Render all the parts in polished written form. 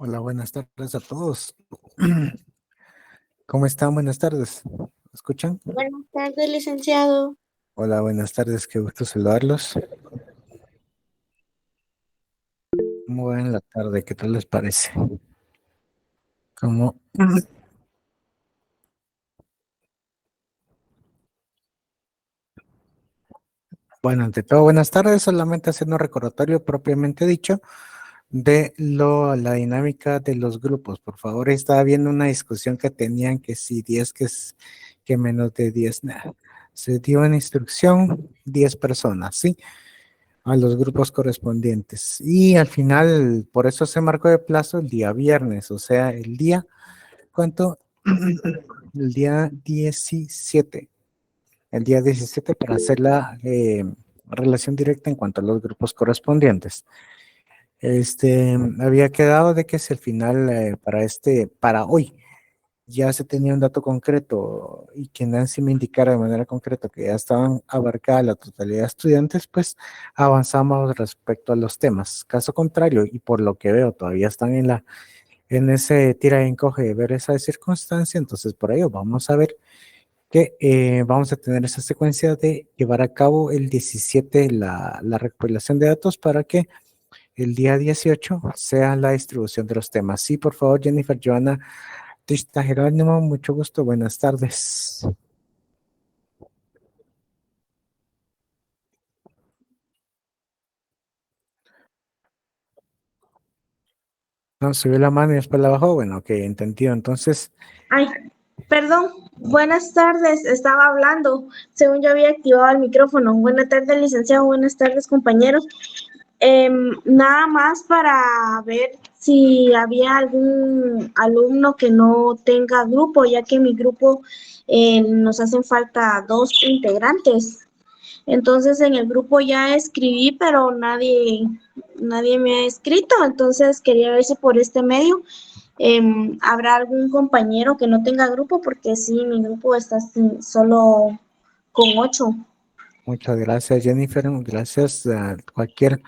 Hola, buenas tardes a todos. ¿Cómo están? Buenas tardes. ¿Me escuchan? Buenas tardes, licenciado. Hola, buenas tardes. Qué gusto saludarlos. ¿Cómo va en la tarde? ¿Qué tal les parece? ¿Cómo? Bueno, ante todo, buenas tardes. Solamente haciendo un recordatorio propiamente dicho de la dinámica de los grupos. Por favor, estaba viendo una discusión que tenían que si 10, que menos de 10. Nada. Se dio una instrucción, 10 personas, ¿sí? A los grupos correspondientes. Y al final, por eso se marcó de plazo el día viernes, o sea, el día, ¿cuánto? El día 17. El día 17 para hacer la relación directa en cuanto a los grupos correspondientes. Había quedado de que si al final, para hoy, ya se tenía un dato concreto y que Nancy me indicara de manera concreta que ya estaban abarcadas la totalidad de estudiantes, pues avanzamos respecto a los temas. Caso contrario, y por lo que veo, todavía están en ese tira y encoge de ver esa circunstancia, entonces por ello vamos a ver que vamos a tener esa secuencia de llevar a cabo el 17 la recopilación de datos para que el día 18 sea la distribución de los temas. Sí, por favor, Jennifer, Joana, Tista Jerónimo, mucho gusto, buenas tardes. No, subió la mano y después la bajó. Bueno, ok, entendido. Entonces, Ay, perdón. Buenas tardes, estaba hablando. Según yo había activado el micrófono. Buenas tardes, licenciado. Buenas tardes, compañeros. Nada más para ver si había algún alumno que no tenga grupo, ya que mi grupo nos hacen falta 2 integrantes. Entonces en el grupo ya escribí, pero nadie me ha escrito. Entonces quería ver si por este medio habrá algún compañero que no tenga grupo, porque sí, mi grupo está solo con 8. muchas gracias, Jennifer. Gracias a cualquier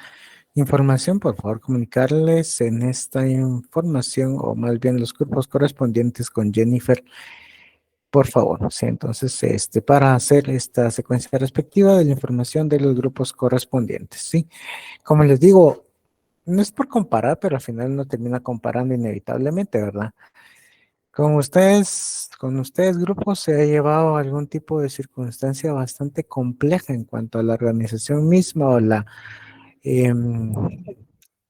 información, por favor, comunicarles en esta información o más bien los grupos correspondientes con Jennifer, por favor. Sí, entonces, para hacer esta secuencia respectiva de la información de los grupos correspondientes, ¿sí? Como les digo, no es por comparar, pero al final uno termina comparando inevitablemente, ¿verdad? Con ustedes, grupos, se ha llevado algún tipo de circunstancia bastante compleja en cuanto a la organización misma em,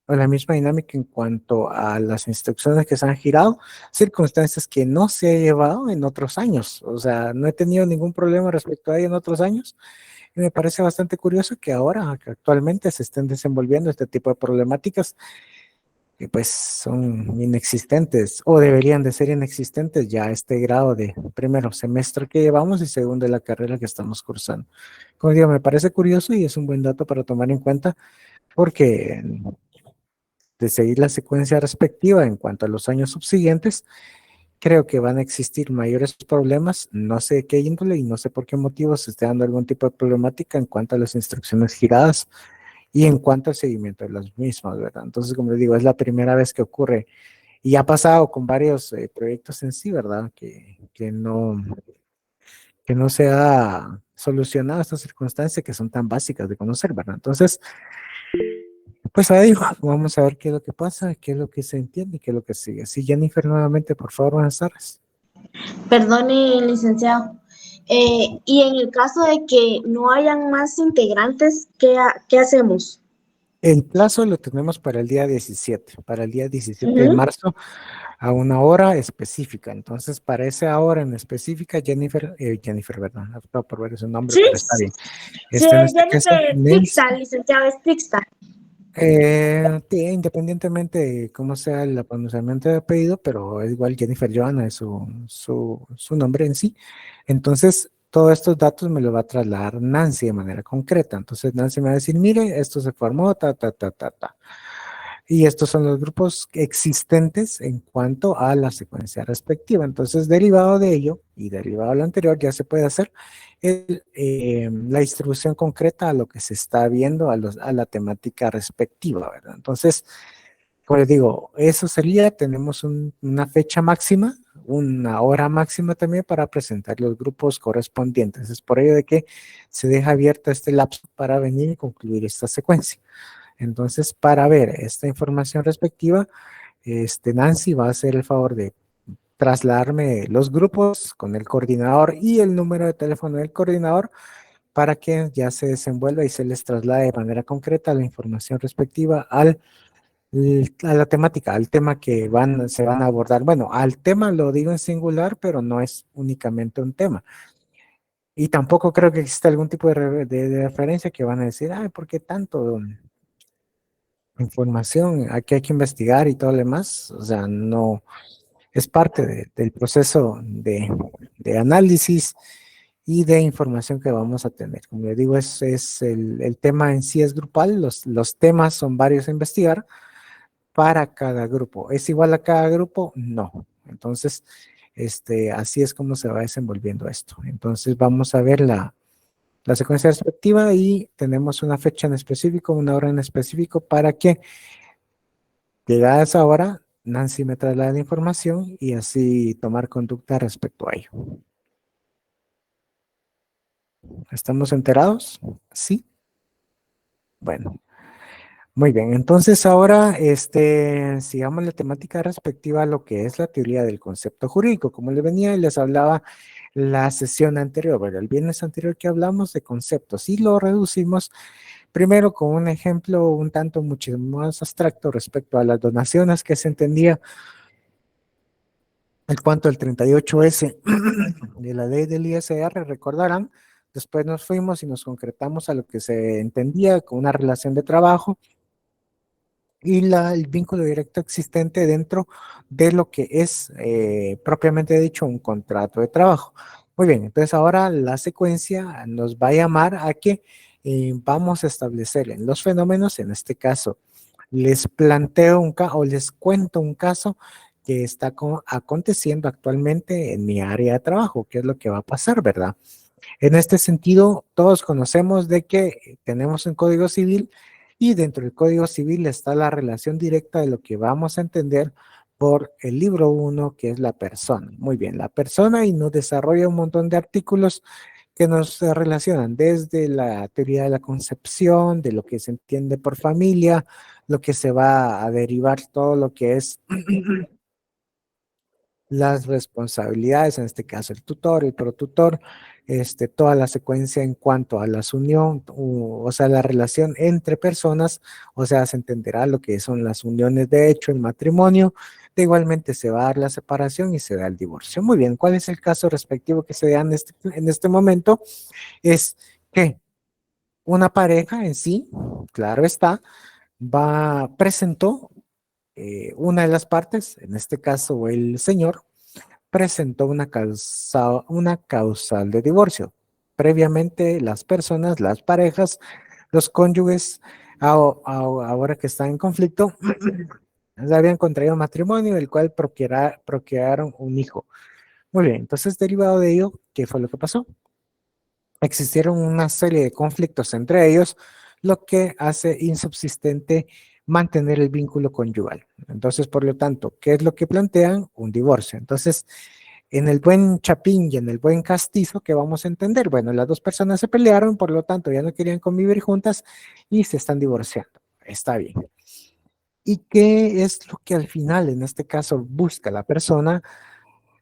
o la misma dinámica en cuanto a las instrucciones que se han girado, circunstancias que no se ha llevado en otros años. O sea, no he tenido ningún problema respecto a ello en otros años. Y me parece bastante curioso que ahora, que actualmente se estén desenvolviendo este tipo de problemáticas que pues son inexistentes o deberían de ser inexistentes ya a este grado de primero semestre que llevamos y segundo de la carrera que estamos cursando. Como digo, me parece curioso y es un buen dato para tomar en cuenta porque de seguir la secuencia respectiva en cuanto a los años subsiguientes, creo que van a existir mayores problemas, no sé de qué índole y no sé por qué motivo se esté dando algún tipo de problemática en cuanto a las instrucciones giradas y en cuanto al seguimiento de las mismas, ¿verdad? Entonces, como les digo, es la primera vez que ocurre y ha pasado con varios proyectos en sí, ¿verdad? Que no se ha solucionado estas circunstancias que son tan básicas de conocer, ¿verdad? Entonces, pues ahí vamos a ver qué es lo que pasa, qué es lo que se entiende, qué es lo que sigue. Sí, Jennifer, nuevamente, por favor, buenas tardes. Perdone, licenciado. Y en el caso de que no hayan más integrantes, ¿qué hacemos? El plazo lo tenemos para el día 17 de Ujú. marzo, a una hora específica. Entonces, para esa hora en específica, Jennifer, ¿verdad? Acabo por ver su nombre, Sí, pero está bien. sí, En es este caso, Jennifer Nancy, Pixta, licenciado, es Pixta. sí, independientemente de cómo sea el pronunciamiento de apellido, pero es igual Jennifer Joana es su nombre en sí. Entonces, todos estos datos me los va a trasladar Nancy de manera concreta. Entonces, Nancy me va a decir, mire, esto se formó, ta, ta, ta, ta, ta. Y estos son los grupos existentes en cuanto a la secuencia respectiva. Entonces, derivado de ello y derivado de lo anterior, ya se puede hacer la distribución concreta a lo que se está viendo, a la temática respectiva, ¿verdad? Entonces, como les digo, eso sería, tenemos una fecha máxima, una hora máxima también para presentar los grupos correspondientes. Es por ello de que se deja abierto este lapso para venir y concluir esta secuencia. Entonces, para ver esta información respectiva, Nancy va a hacer el favor de trasladarme los grupos con el coordinador y el número de teléfono del coordinador para que ya se desenvuelva y se les traslade de manera concreta la información respectiva a la temática, al tema que se van a abordar. Bueno, al tema lo digo en singular, pero no es únicamente un tema. Y tampoco creo que exista algún tipo de referencia que van a decir, ay, ¿por qué tanto información? Aquí hay que investigar y todo lo demás. O sea, no, es parte del proceso de análisis y de información que vamos a tener. Como les digo, es el tema en sí es grupal, los temas son varios a investigar para cada grupo. ¿Es igual a cada grupo? No. Entonces, así es como se va desenvolviendo esto. Entonces, vamos a ver la secuencia respectiva y tenemos una fecha en específico, una hora en específico para que, llegada esa hora, Nancy me traslade la información y así tomar conducta respecto a ello. ¿Estamos enterados? Sí. Bueno, muy bien. Entonces ahora, sigamos la temática respectiva a lo que es la teoría del concepto jurídico. Como les venía y les hablaba la sesión anterior, bueno, el viernes anterior que hablamos de conceptos y lo reducimos primero con un ejemplo un tanto mucho más abstracto respecto a las donaciones que se entendía en cuanto al 38S de la ley del ISR, recordarán. Después nos fuimos y nos concretamos a lo que se entendía con una relación de trabajo y el vínculo directo existente dentro de lo que es propiamente dicho un contrato de trabajo. Muy bien, entonces ahora la secuencia nos va a llamar a que vamos a establecer en los fenómenos, en este caso, les planteo o les cuento un caso que está aconteciendo actualmente en mi área de trabajo, qué es lo que va a pasar, ¿verdad? En este sentido, todos conocemos de que tenemos un código civil y dentro del código civil está la relación directa de lo que vamos a entender por el libro 1, que es la persona. Muy bien, la persona y nos desarrolla un montón de artículos que nos relacionan desde la teoría de la concepción, de lo que se entiende por familia, lo que se va a derivar todo lo que es las responsabilidades, en este caso el tutor, el protutor, toda la secuencia en cuanto a las unión, o sea, la relación entre personas, o sea, se entenderá lo que son las uniones de hecho, el matrimonio, de igualmente se va a dar la separación y se da el divorcio. Muy bien, ¿cuál es el caso respectivo que se da en este momento? Es que una pareja en sí, claro está, presentó una de las partes, en este caso el señor, presentó una causal de divorcio. Previamente, las personas, las parejas, los cónyuges, ahora que están en conflicto, habían contraído matrimonio, el cual procrearon un hijo. Muy bien, entonces derivado de ello, ¿qué fue lo que pasó? Existieron una serie de conflictos entre ellos, lo que hace insubsistente mantener el vínculo conyugal. Entonces, por lo tanto, ¿qué es lo que plantean? Un divorcio. Entonces, en el buen chapín y en el buen castizo, ¿qué vamos a entender? Bueno, las dos personas se pelearon, por lo tanto, ya no querían convivir juntas y se están divorciando. Está bien. ¿Y qué es lo que al final, en este caso, busca la persona?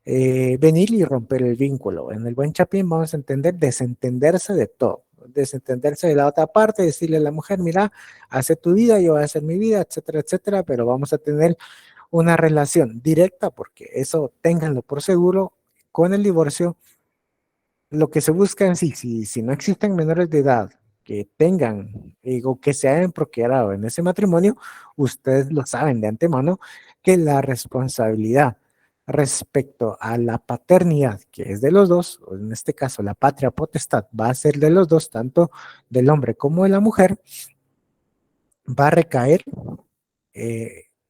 Venir y romper el vínculo. En el buen chapín vamos a entender desentenderse de todo, desentenderse de la otra parte, decirle a la mujer, mira, hace tu vida, yo voy a hacer mi vida, etcétera, etcétera, pero vamos a tener una relación directa, porque eso ténganlo por seguro, con el divorcio, lo que se busca en sí, si no existen menores de edad que tengan o que se hayan procreado en ese matrimonio, ustedes lo saben de antemano, que la responsabilidad respecto a la paternidad, que es de los dos, o en este caso la patria potestad va a ser de los dos, tanto del hombre como de la mujer, va a recaer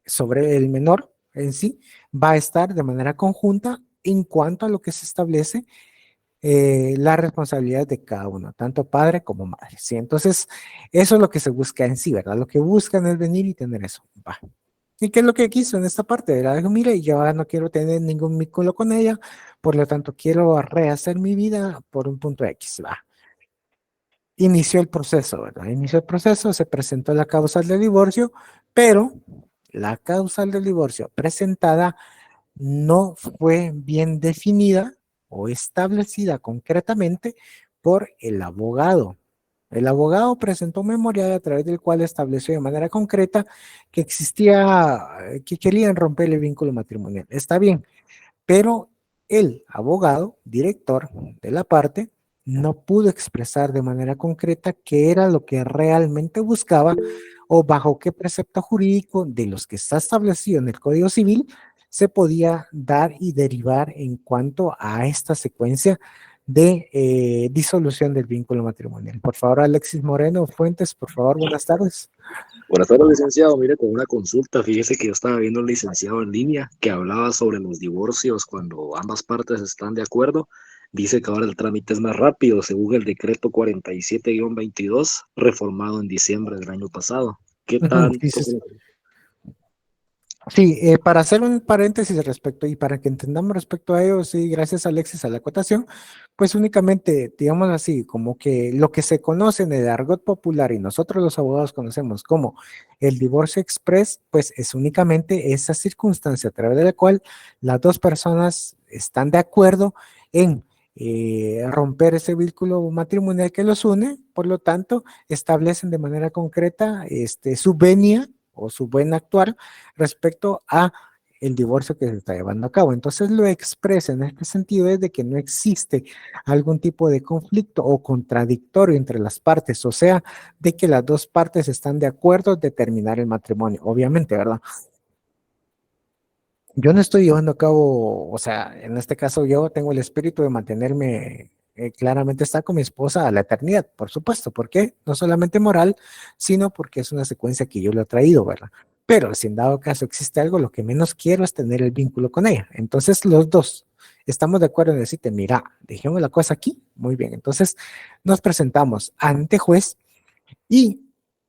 sobre el menor en sí, va a estar de manera conjunta en cuanto a lo que se establece la responsabilidad de cada uno, tanto padre como madre. ¿Sí? Entonces, eso es lo que se busca en sí, ¿verdad? Lo que buscan es venir y tener eso. Va. ¿Y qué es lo que quiso en esta parte? Era, dijo, mire, yo ahora no quiero tener ningún vínculo con ella, por lo tanto quiero rehacer mi vida por un punto X, va. Inició el proceso, ¿verdad? Inició el proceso, se presentó la causal de divorcio, pero la causal del divorcio presentada no fue bien definida o establecida concretamente por el abogado. El abogado presentó un memorial a través del cual estableció de manera concreta que existía, que querían romper el vínculo matrimonial. Está bien, pero el abogado, director de la parte, no pudo expresar de manera concreta qué era lo que realmente buscaba o bajo qué precepto jurídico de los que está establecido en el Código Civil se podía dar y derivar en cuanto a esta secuencia de disolución del vínculo matrimonial. Por favor, Alexis Moreno Fuentes, por favor, buenas tardes. Buenas tardes, licenciado. Mire, con una consulta, fíjese que yo estaba viendo un licenciado en línea que hablaba sobre los divorcios cuando ambas partes están de acuerdo. Dice que ahora el trámite es más rápido, según el decreto 47-22, reformado en diciembre del año pasado. ¿Qué tanto? Dices, sí, para hacer un paréntesis respecto y para que entendamos respecto a ello, sí, gracias Alexis a la acotación, pues únicamente, digamos así, como que lo que se conoce en el argot popular y nosotros los abogados conocemos como el divorcio express, pues es únicamente esa circunstancia a través de la cual las dos personas están de acuerdo en romper ese vínculo matrimonial que los une, por lo tanto, establecen de manera concreta su venia o su buen actuar respecto a el divorcio que se está llevando a cabo. Entonces lo expresa en este sentido es de que no existe algún tipo de conflicto o contradictorio entre las partes, o sea, de que las dos partes están de acuerdo de terminar el matrimonio, obviamente, ¿verdad? Yo no estoy llevando a cabo, o sea, en este caso yo tengo el espíritu de mantenerme claramente estar con mi esposa a la eternidad, por supuesto. ¿Por qué? No solamente moral, sino porque es una secuencia que yo le he traído, ¿verdad? Pero si en dado caso existe algo, lo que menos quiero es tener el vínculo con ella. Entonces los dos estamos de acuerdo en decirte, mira, dejemos la cosa aquí. Muy bien. Entonces nos presentamos ante juez y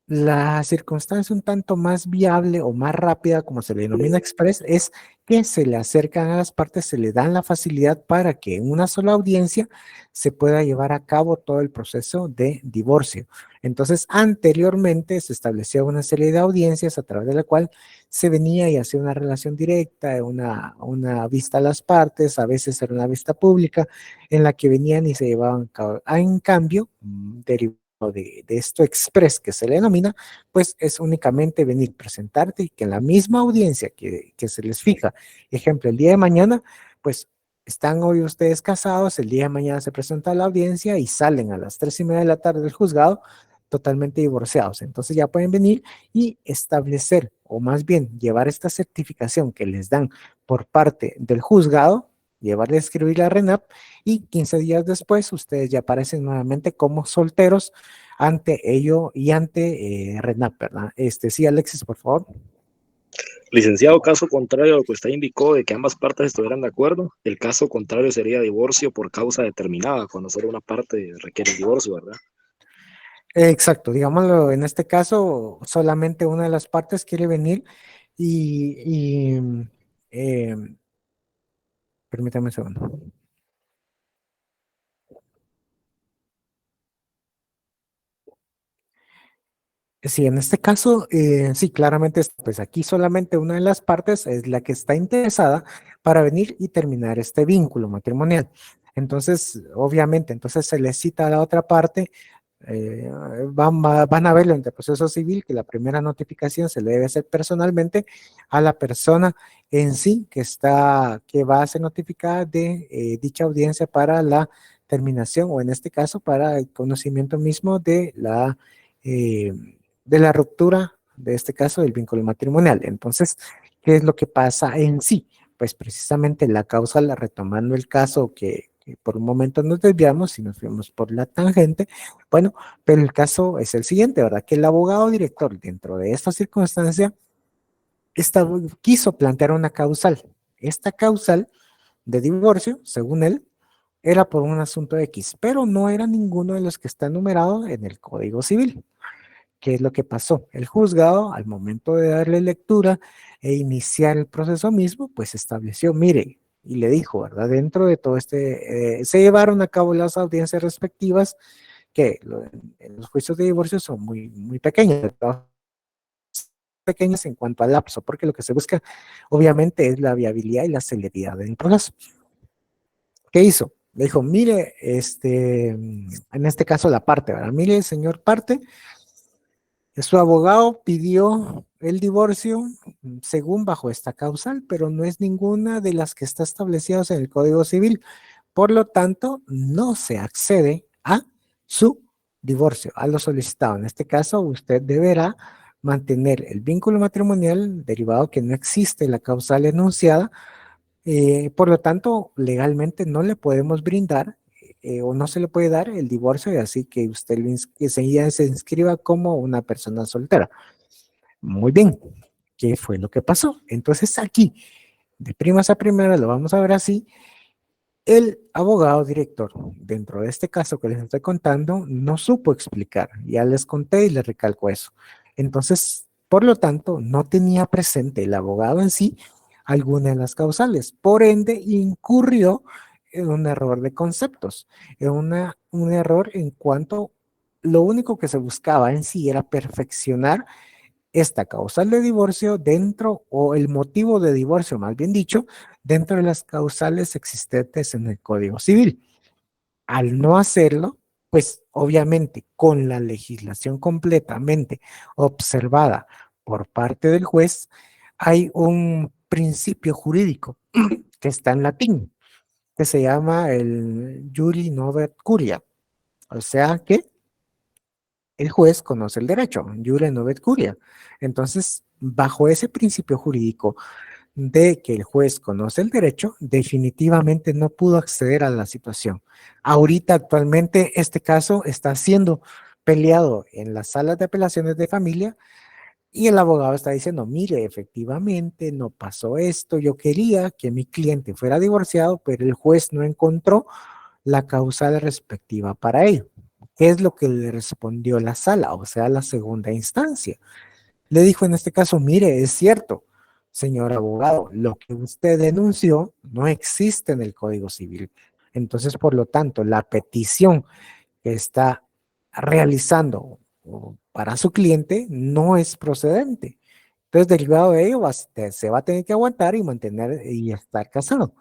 la circunstancia un tanto más viable o más rápida, como se le denomina express, es que se le acercan a las partes, se le dan la facilidad para que en una sola audiencia se pueda llevar a cabo todo el proceso de divorcio. Entonces, anteriormente se establecía una serie de audiencias a través de la cual se venía y hacía una relación directa, una vista a las partes, a veces era una vista pública, en la que venían y se llevaban a cabo. En cambio, derivado de esto express que se le denomina, pues es únicamente venir, presentarte y que en la misma audiencia que se les fija, ejemplo, el día de mañana, pues están hoy ustedes casados, el día de mañana se presenta la audiencia y salen a las 3:30 de la tarde del juzgado totalmente divorciados. Entonces ya pueden venir y establecer, o más bien llevar esta certificación que les dan por parte del juzgado, llevarle a escribir la RENAP y 15 días después ustedes ya aparecen nuevamente como solteros ante ello y ante RENAP, ¿verdad? Sí, Alexis, por favor. Licenciado, caso contrario a lo que usted indicó de que ambas partes estuvieran de acuerdo, el caso contrario sería divorcio por causa determinada, cuando solo una parte requiere el divorcio, ¿verdad? Exacto, digámoslo, en este caso solamente una de las partes quiere venir y eh, permítame un segundo. Sí, en este caso, sí, claramente, pues aquí solamente una de las partes es la que está interesada para venir y terminar este vínculo matrimonial. Entonces, obviamente, entonces se le cita a la otra parte, eh, van a verlo en el proceso civil, que la primera notificación se le debe hacer personalmente a la persona en sí que va a ser notificada de dicha audiencia para la terminación, o en este caso, para el conocimiento mismo eh, de la ruptura, de este caso, del vínculo matrimonial. Entonces, ¿qué es lo que pasa en sí? Pues precisamente la causa, retomando el caso que por un momento nos desviamos y nos fuimos por la tangente, bueno, pero el caso es el siguiente, ¿verdad? Que el abogado director, dentro de esta circunstancia, quiso plantear una causal. Esta causal de divorcio, según él, era por un asunto X, pero no era ninguno de los que está numerado en el Código Civil. ¿qué es lo que pasó? El juzgado, al momento de darle lectura e iniciar el proceso mismo, pues estableció, mire, y le dijo, ¿verdad? Dentro de todo se llevaron a cabo las audiencias respectivas, que en los juicios de divorcio son muy, muy pequeños, ¿no? Pequeñas en cuanto al lapso, porque lo que se busca, obviamente, es la viabilidad y la celeridad del proceso. ¿Qué hizo? Le dijo, mire, en este caso la parte, ¿verdad? Mire, señor parte, su abogado pidió el divorcio según bajo esta causal, pero no es ninguna de las que está establecidas en el Código Civil. Por lo tanto, no se accede a su divorcio, a lo solicitado. En este caso, usted deberá mantener el vínculo matrimonial derivado que no existe la causal enunciada. Por lo tanto, legalmente no le podemos brindar o no se le puede dar el divorcio y así que usted ya se inscriba como una persona soltera. Muy bien, ¿qué fue lo que pasó? Entonces aquí, de primas a primeras, lo vamos a ver así. El abogado director, dentro de este caso que les estoy contando, no supo explicar. Ya les conté y les recalco eso. Entonces, por lo tanto, no tenía presente el abogado en sí alguna de las causales. Por ende, incurrió en un error de conceptos, en un error en cuanto lo único que se buscaba en sí era perfeccionar esta causal de divorcio dentro, o el motivo de divorcio, más bien dicho, dentro de las causales existentes en el Código Civil. Al no hacerlo, pues obviamente con la legislación completamente observada por parte del juez, hay un principio jurídico que está en latín, que se llama el juri novet curia, o sea que el juez conoce el derecho, jure novet curia. Entonces, bajo ese principio jurídico de que el juez conoce el derecho, definitivamente no pudo acceder a la situación. Ahorita, actualmente, este caso está siendo peleado en las salas de apelaciones de familia y el abogado está diciendo, mire, efectivamente no pasó esto, yo quería que mi cliente fuera divorciado, pero el juez no encontró la causal respectiva para ello. ¿Qué es lo que le respondió la sala? O sea, la segunda instancia. Le dijo en este caso, mire, es cierto, señor abogado, lo que usted denunció no existe en el Código Civil. Entonces, por lo tanto, la petición que está realizando para su cliente no es procedente. Entonces, derivado de ello, se va a tener que aguantar y mantener y estar casado.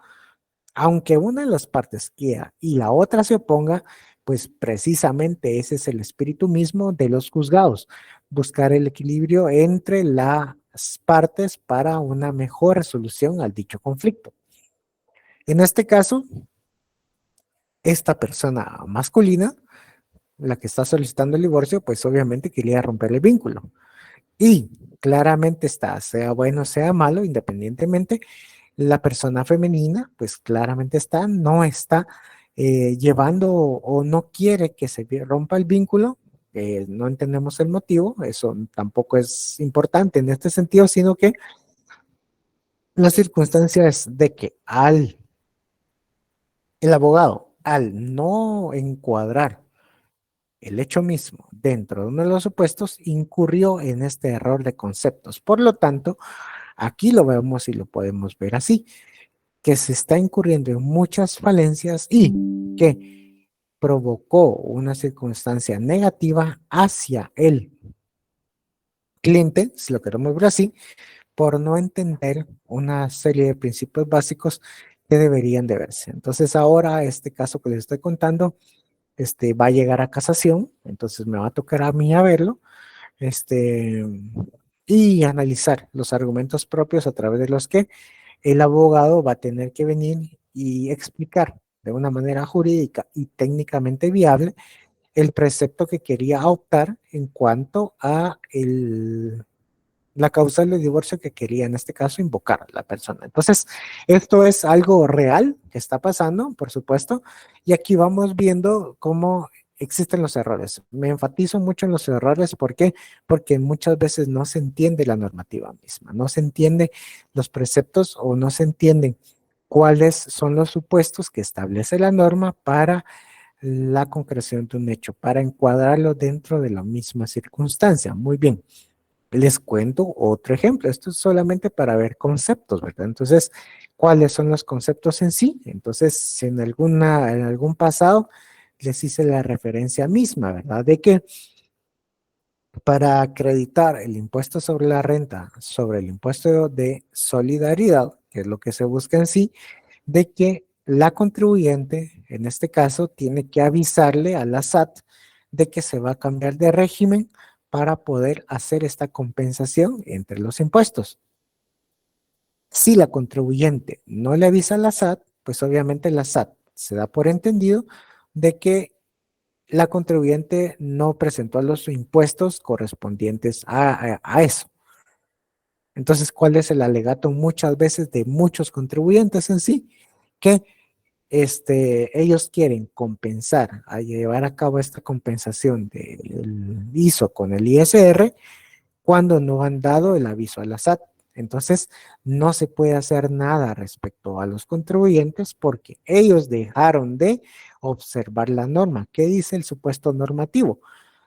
Aunque una de las partes quiera y la otra se oponga, pues precisamente ese es el espíritu mismo de los juzgados, buscar el equilibrio entre las partes para una mejor resolución al dicho conflicto. En este caso, esta persona masculina, la que está solicitando el divorcio, pues obviamente quería romper el vínculo. Y claramente está, sea bueno, sea malo, independientemente, la persona femenina, pues claramente está, no está llevando o no quiere que se rompa el vínculo, no entendemos el motivo, eso tampoco es importante en este sentido, sino que la circunstancia es de que el abogado, al no encuadrar el hecho mismo dentro de uno de los supuestos, incurrió en este error de conceptos. Por lo tanto, aquí lo vemos y lo podemos ver así, que se está incurriendo en muchas falencias y que provocó una circunstancia negativa hacia el cliente, si lo queremos ver así, por no entender una serie de principios básicos que deberían de verse. Entonces ahora este caso que les estoy contando va a llegar a casación, entonces me va a tocar a mí a verlo, y analizar los argumentos propios a través de los que el abogado va a tener que venir y explicar de una manera jurídica y técnicamente viable el precepto que quería optar en cuanto a la causa del divorcio que quería en este caso invocar la persona. Entonces, esto es algo real que está pasando, por supuesto, y aquí vamos viendo cómo existen los errores. Me enfatizo mucho en los errores, ¿por qué? Porque muchas veces no se entiende la normativa misma, no se entiende los preceptos o no se entienden cuáles son los supuestos que establece la norma para la concreción de un hecho para encuadrarlo dentro de la misma circunstancia. Muy bien. Les cuento otro ejemplo. Esto es solamente para ver conceptos, ¿verdad? Entonces, ¿cuáles son los conceptos en sí? Entonces, si en algún pasado les hice la referencia misma, ¿verdad? De que para acreditar el impuesto sobre la renta, sobre el impuesto de solidaridad, que es lo que se busca en sí, de que la contribuyente, en este caso, tiene que avisarle a la SAT de que se va a cambiar de régimen para poder hacer esta compensación entre los impuestos. Si la contribuyente no le avisa a la SAT, pues obviamente la SAT se da por entendido de que la contribuyente no presentó los impuestos correspondientes a eso. Entonces, ¿cuál es el alegato muchas veces de muchos contribuyentes en sí? Que ellos quieren compensar, a llevar a cabo esta compensación del ISO con el ISR cuando no han dado el aviso a la SAT. Entonces, no se puede hacer nada respecto a los contribuyentes porque ellos dejaron de observar la norma. ¿Qué dice el supuesto normativo?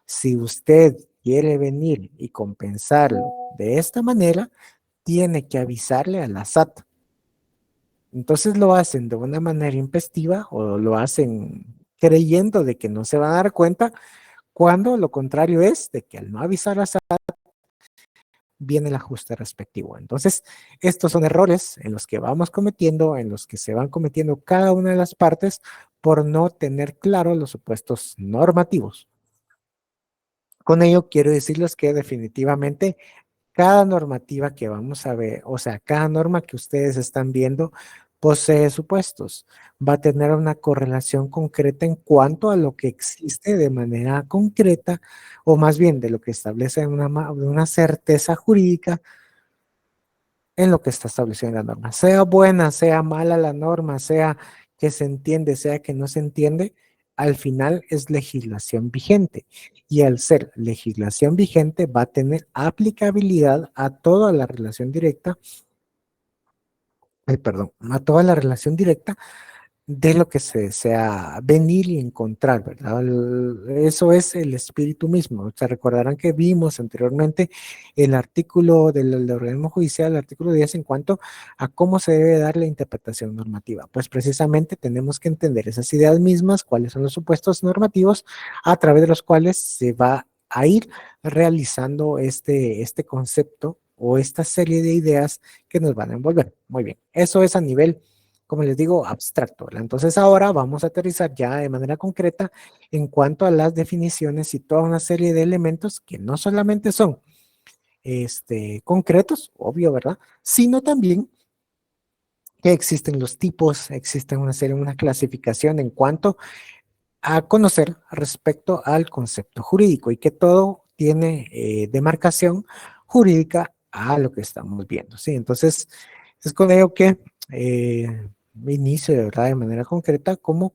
Si usted quiere venir y compensarlo de esta manera, tiene que avisarle a la SAT. Entonces lo hacen de una manera impestiva o lo hacen creyendo de que no se van a dar cuenta, cuando lo contrario es de que al no avisar a SAT viene el ajuste respectivo. Entonces, estos son errores en los que vamos cometiendo, en los que se van cometiendo cada una de las partes por no tener claro los supuestos normativos. Con ello quiero decirles que definitivamente cada normativa que vamos a ver, o sea, cada norma que ustedes están viendo posee supuestos. Va a tener una correlación concreta en cuanto a lo que existe de manera concreta, o más bien de lo que establece una certeza jurídica en lo que está establecido en la norma. Sea buena, sea mala la norma, sea que se entiende, sea que no se entiende, al final es legislación vigente. Y al ser legislación vigente va a tener aplicabilidad a toda la relación directa, perdón, a toda la relación directa de lo que se desea venir y encontrar, ¿verdad? Eso es el espíritu mismo. Se recordarán que vimos anteriormente el artículo del organismo judicial, el artículo 10, en cuanto a cómo se debe dar la interpretación normativa. Pues precisamente tenemos que entender esas ideas mismas, cuáles son los supuestos normativos a través de los cuales se va a ir realizando este concepto o esta serie de ideas que nos van a envolver. Muy bien, eso es a nivel, como les digo, abstracto, ¿verdad? Entonces ahora vamos a aterrizar ya de manera concreta en cuanto a las definiciones y toda una serie de elementos que no solamente son concretos, obvio, ¿verdad? Sino también que existen los tipos, existen una clasificación en cuanto a conocer respecto al concepto jurídico y que todo tiene demarcación jurídica a lo que estamos viendo, ¿sí? Entonces, es con ello que inicio de verdad de manera concreta como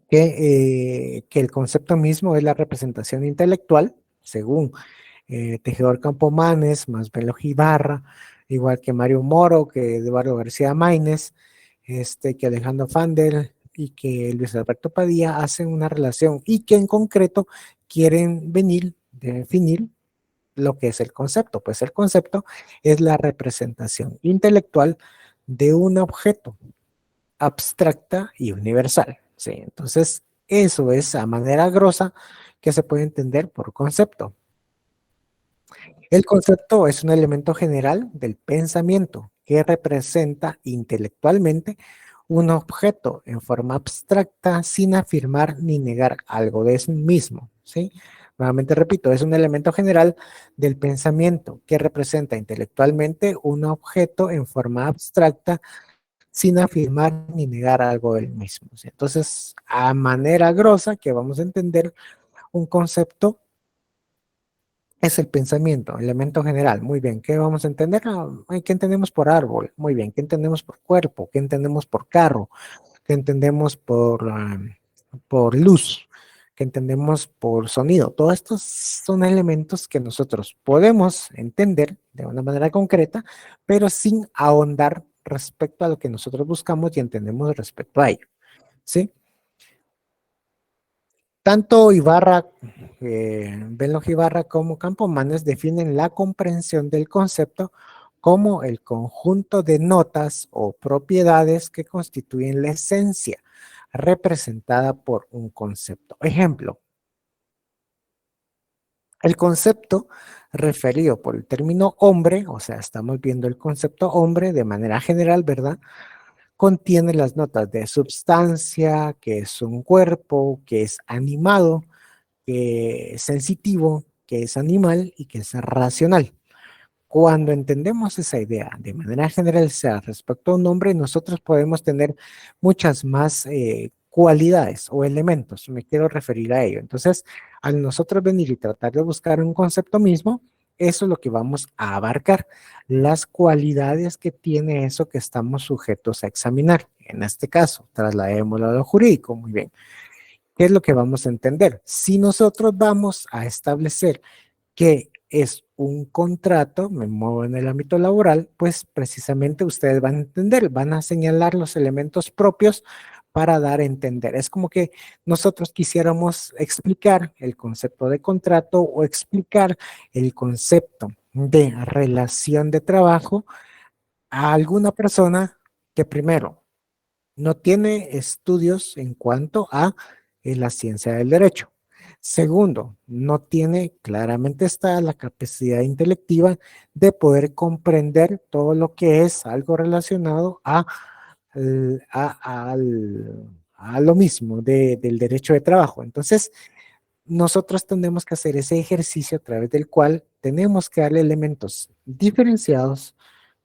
que el concepto mismo es la representación intelectual, según Tejedor Campomanes, más Velo Ibarra, igual que Mario Moro, que Eduardo García Maínez, que Alejandro Fandel y que Luis Alberto Padilla hacen una relación y que en concreto quieren venir, definir lo que es el concepto. Pues el concepto es la representación intelectual de un objeto abstracta y universal. ¿Sí? Entonces, eso es a manera grosa que se puede entender por concepto. El concepto es un elemento general del pensamiento que representa intelectualmente un objeto en forma abstracta sin afirmar ni negar algo de sí mismo, ¿sí? Nuevamente repito, es un elemento general del pensamiento que representa intelectualmente un objeto en forma abstracta sin afirmar ni negar algo del mismo, ¿sí? Entonces, a manera grosa que vamos a entender un concepto es el pensamiento, elemento general. Muy bien, ¿qué vamos a entender? ¿Qué entendemos por árbol? Muy bien, ¿qué entendemos por cuerpo? ¿Qué entendemos por carro? ¿Qué entendemos por luz? ¿Qué entendemos por sonido? Todos estos son elementos que nosotros podemos entender de una manera concreta, pero sin ahondar respecto a lo que nosotros buscamos y entendemos respecto a ello, ¿sí? Tanto Ibarra, Benloj Ibarra como Campomanes definen la comprensión del concepto como el conjunto de notas o propiedades que constituyen la esencia representada por un concepto. Ejemplo, el concepto referido por el término hombre, o sea, estamos viendo el concepto hombre de manera general, ¿verdad? Contiene las notas de substancia, que es un cuerpo, que es animado, que es sensitivo, que es animal y que es racional. Cuando entendemos esa idea de manera general, sea respecto a un nombre, nosotros podemos tener muchas más cualidades o elementos. Me quiero referir a ello. Entonces, al nosotros venir y tratar de buscar un concepto mismo, eso es lo que vamos a abarcar, las cualidades que tiene eso que estamos sujetos a examinar. En este caso, trasladémoslo a lo jurídico. Muy bien. ¿Qué es lo que vamos a entender? Si nosotros vamos a establecer que es un contrato, me muevo en el ámbito laboral, pues precisamente ustedes van a entender, van a señalar los elementos propios para dar a entender. Es como que nosotros quisiéramos explicar el concepto de contrato o explicar el concepto de relación de trabajo a alguna persona que primero no tiene estudios en cuanto a la ciencia del derecho. Segundo, no tiene, claramente está la capacidad intelectiva de poder comprender todo lo que es algo relacionado a lo mismo del derecho de trabajo. Entonces, nosotros tenemos que hacer ese ejercicio a través del cual tenemos que darle elementos diferenciados,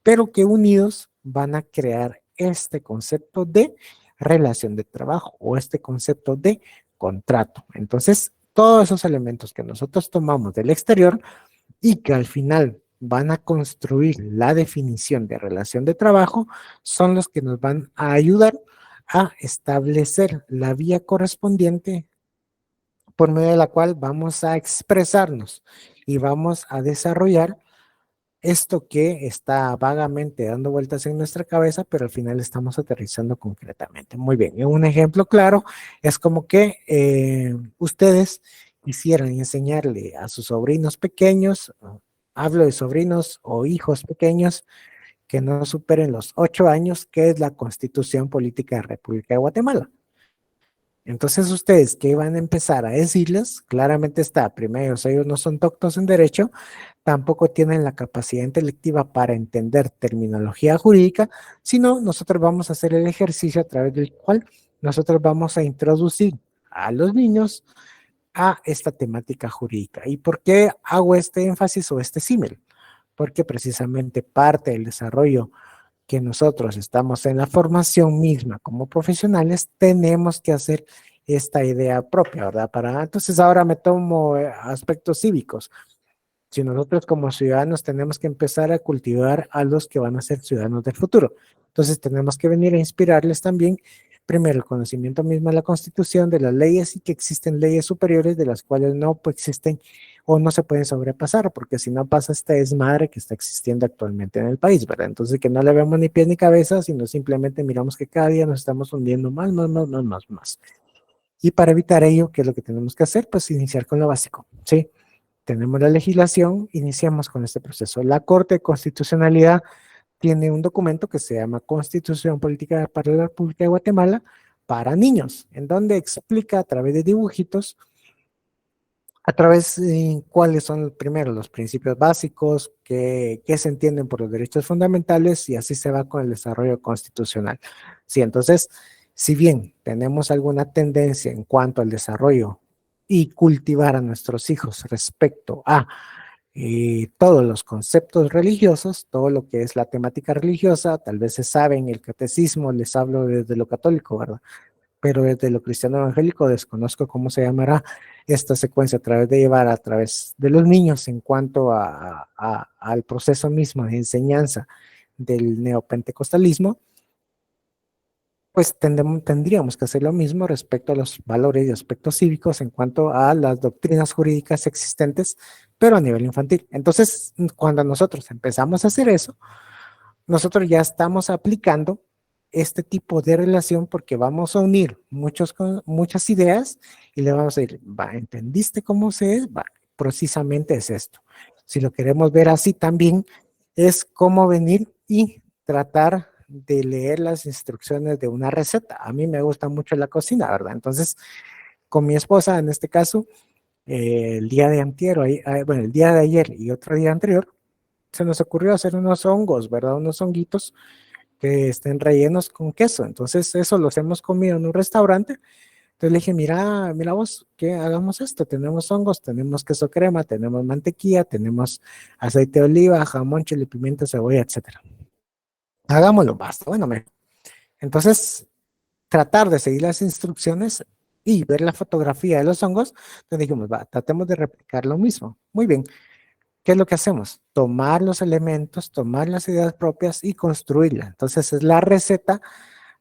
pero que unidos van a crear este concepto de relación de trabajo o este concepto de contrato. Entonces, todos esos elementos que nosotros tomamos del exterior y que al final van a construir la definición de relación de trabajo son los que nos van a ayudar a establecer la vía correspondiente por medio de la cual vamos a expresarnos y vamos a desarrollar esto que está vagamente dando vueltas en nuestra cabeza, pero al final estamos aterrizando concretamente. Muy bien, y un ejemplo claro es como que ustedes quisieran enseñarle a sus sobrinos pequeños, hablo de sobrinos o hijos pequeños, que no superen los 8 años, qué es la Constitución Política de la República de Guatemala. Entonces ustedes, ¿qué van a empezar a decirles? Claramente está, primero, ellos no son doctos en derecho, tampoco tienen la capacidad intelectiva para entender terminología jurídica, sino nosotros vamos a hacer el ejercicio a través del cual nosotros vamos a introducir a los niños a esta temática jurídica. ¿Y por qué hago este énfasis o este símil? Porque precisamente parte del desarrollo que nosotros estamos en la formación misma como profesionales, tenemos que hacer esta idea propia, ¿verdad? Entonces ahora me tomo aspectos cívicos. Si nosotros como ciudadanos tenemos que empezar a cultivar a los que van a ser ciudadanos del futuro. Entonces tenemos que venir a inspirarles también, primero, el conocimiento mismo de la Constitución, de las leyes y que existen leyes superiores de las cuales no pues, existen o no se pueden sobrepasar, porque si no pasa esta desmadre que está existiendo actualmente en el país, ¿verdad? Entonces que no le vemos ni pies ni cabeza, sino simplemente miramos que cada día nos estamos hundiendo más, más, más, más, más, más. Y para evitar ello, ¿qué es lo que tenemos que hacer? Pues iniciar con lo básico, ¿sí? Tenemos la legislación, iniciamos con este proceso. La Corte de Constitucionalidad tiene un documento que se llama Constitución Política para la República de Guatemala para niños, en donde explica a través de dibujitos, a través de cuáles son primero los principios básicos, qué se entienden por los derechos fundamentales y así se va con el desarrollo constitucional. Sí, entonces, si bien tenemos alguna tendencia en cuanto al desarrollo y cultivar a nuestros hijos respecto a todos los conceptos religiosos, todo lo que es la temática religiosa, tal vez se sabe en el catecismo, les hablo desde lo católico, ¿verdad? Pero desde lo cristiano evangélico desconozco cómo se llamará esta secuencia a través de llevar a través de los niños en cuanto al proceso mismo de enseñanza del neopentecostalismo, pues tendríamos que hacer lo mismo respecto a los valores y aspectos cívicos en cuanto a las doctrinas jurídicas existentes, pero a nivel infantil. Entonces, cuando nosotros empezamos a hacer eso, nosotros ya estamos aplicando este tipo de relación porque vamos a unir muchas ideas y le vamos a decir, va, ¿entendiste cómo se es? Va, precisamente es esto. Si lo queremos ver así también, es cómo venir y tratar de leer las instrucciones de una receta. A mí me gusta mucho la cocina, ¿verdad? Entonces, con mi esposa, en este caso, el día de antier, bueno, el día de ayer y otro día anterior, se nos ocurrió hacer unos hongos, ¿verdad? Unos honguitos que estén rellenos con queso. Entonces, eso los hemos comido en un restaurante. Entonces le dije, mira vos, que hagamos esto. Tenemos hongos, tenemos queso crema, tenemos mantequilla, tenemos aceite de oliva, jamón, chile, pimienta, cebolla, etcétera. Hagámoslo, basta. Bueno, entonces tratar de seguir las instrucciones y ver la fotografía de los hongos, entonces dijimos, va, tratemos de replicar lo mismo. Muy bien. ¿Qué es lo que hacemos? Tomar los elementos, tomar las ideas propias y construirla. Entonces es la receta,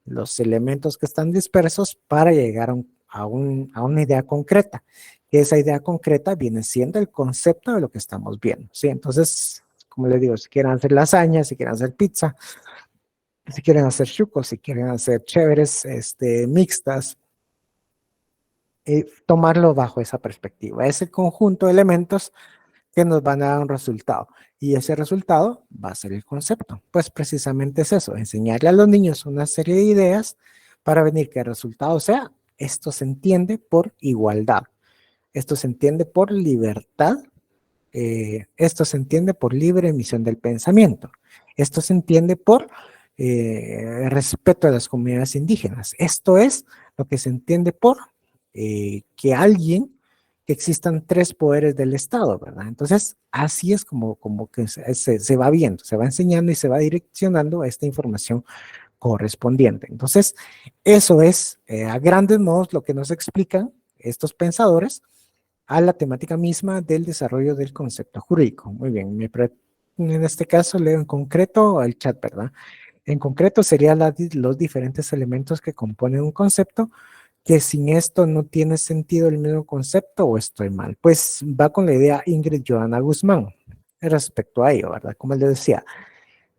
los elementos que están dispersos para llegar a una idea concreta. Y esa idea concreta viene siendo el concepto de lo que estamos viendo, ¿sí? Entonces, como les digo, si quieren hacer lasaña, si quieren hacer pizza, si quieren hacer chucos, si quieren hacer chéveres, mixtas, tomarlo bajo esa perspectiva. Es el conjunto de elementos que nos van a dar un resultado. Y ese resultado va a ser el concepto. Pues precisamente es eso, enseñarle a los niños una serie de ideas para venir que el resultado sea, esto se entiende por igualdad, esto se entiende por libertad, esto se entiende por libre emisión del pensamiento, esto se entiende por respeto a las comunidades indígenas, esto es lo que se entiende por que existan tres poderes del Estado, ¿verdad? Entonces, así es como que se va viendo, se va enseñando y se va direccionando esta información correspondiente. Entonces, eso es a grandes modos lo que nos explican estos pensadores a la temática misma del desarrollo del concepto jurídico. Muy bien, en este caso leo en concreto el chat, ¿verdad? En concreto serían los diferentes elementos que componen un concepto, que sin esto no tiene sentido el mismo concepto o estoy mal. Pues va con la idea Ingrid Joana Guzmán respecto a ello, ¿verdad? Como les decía,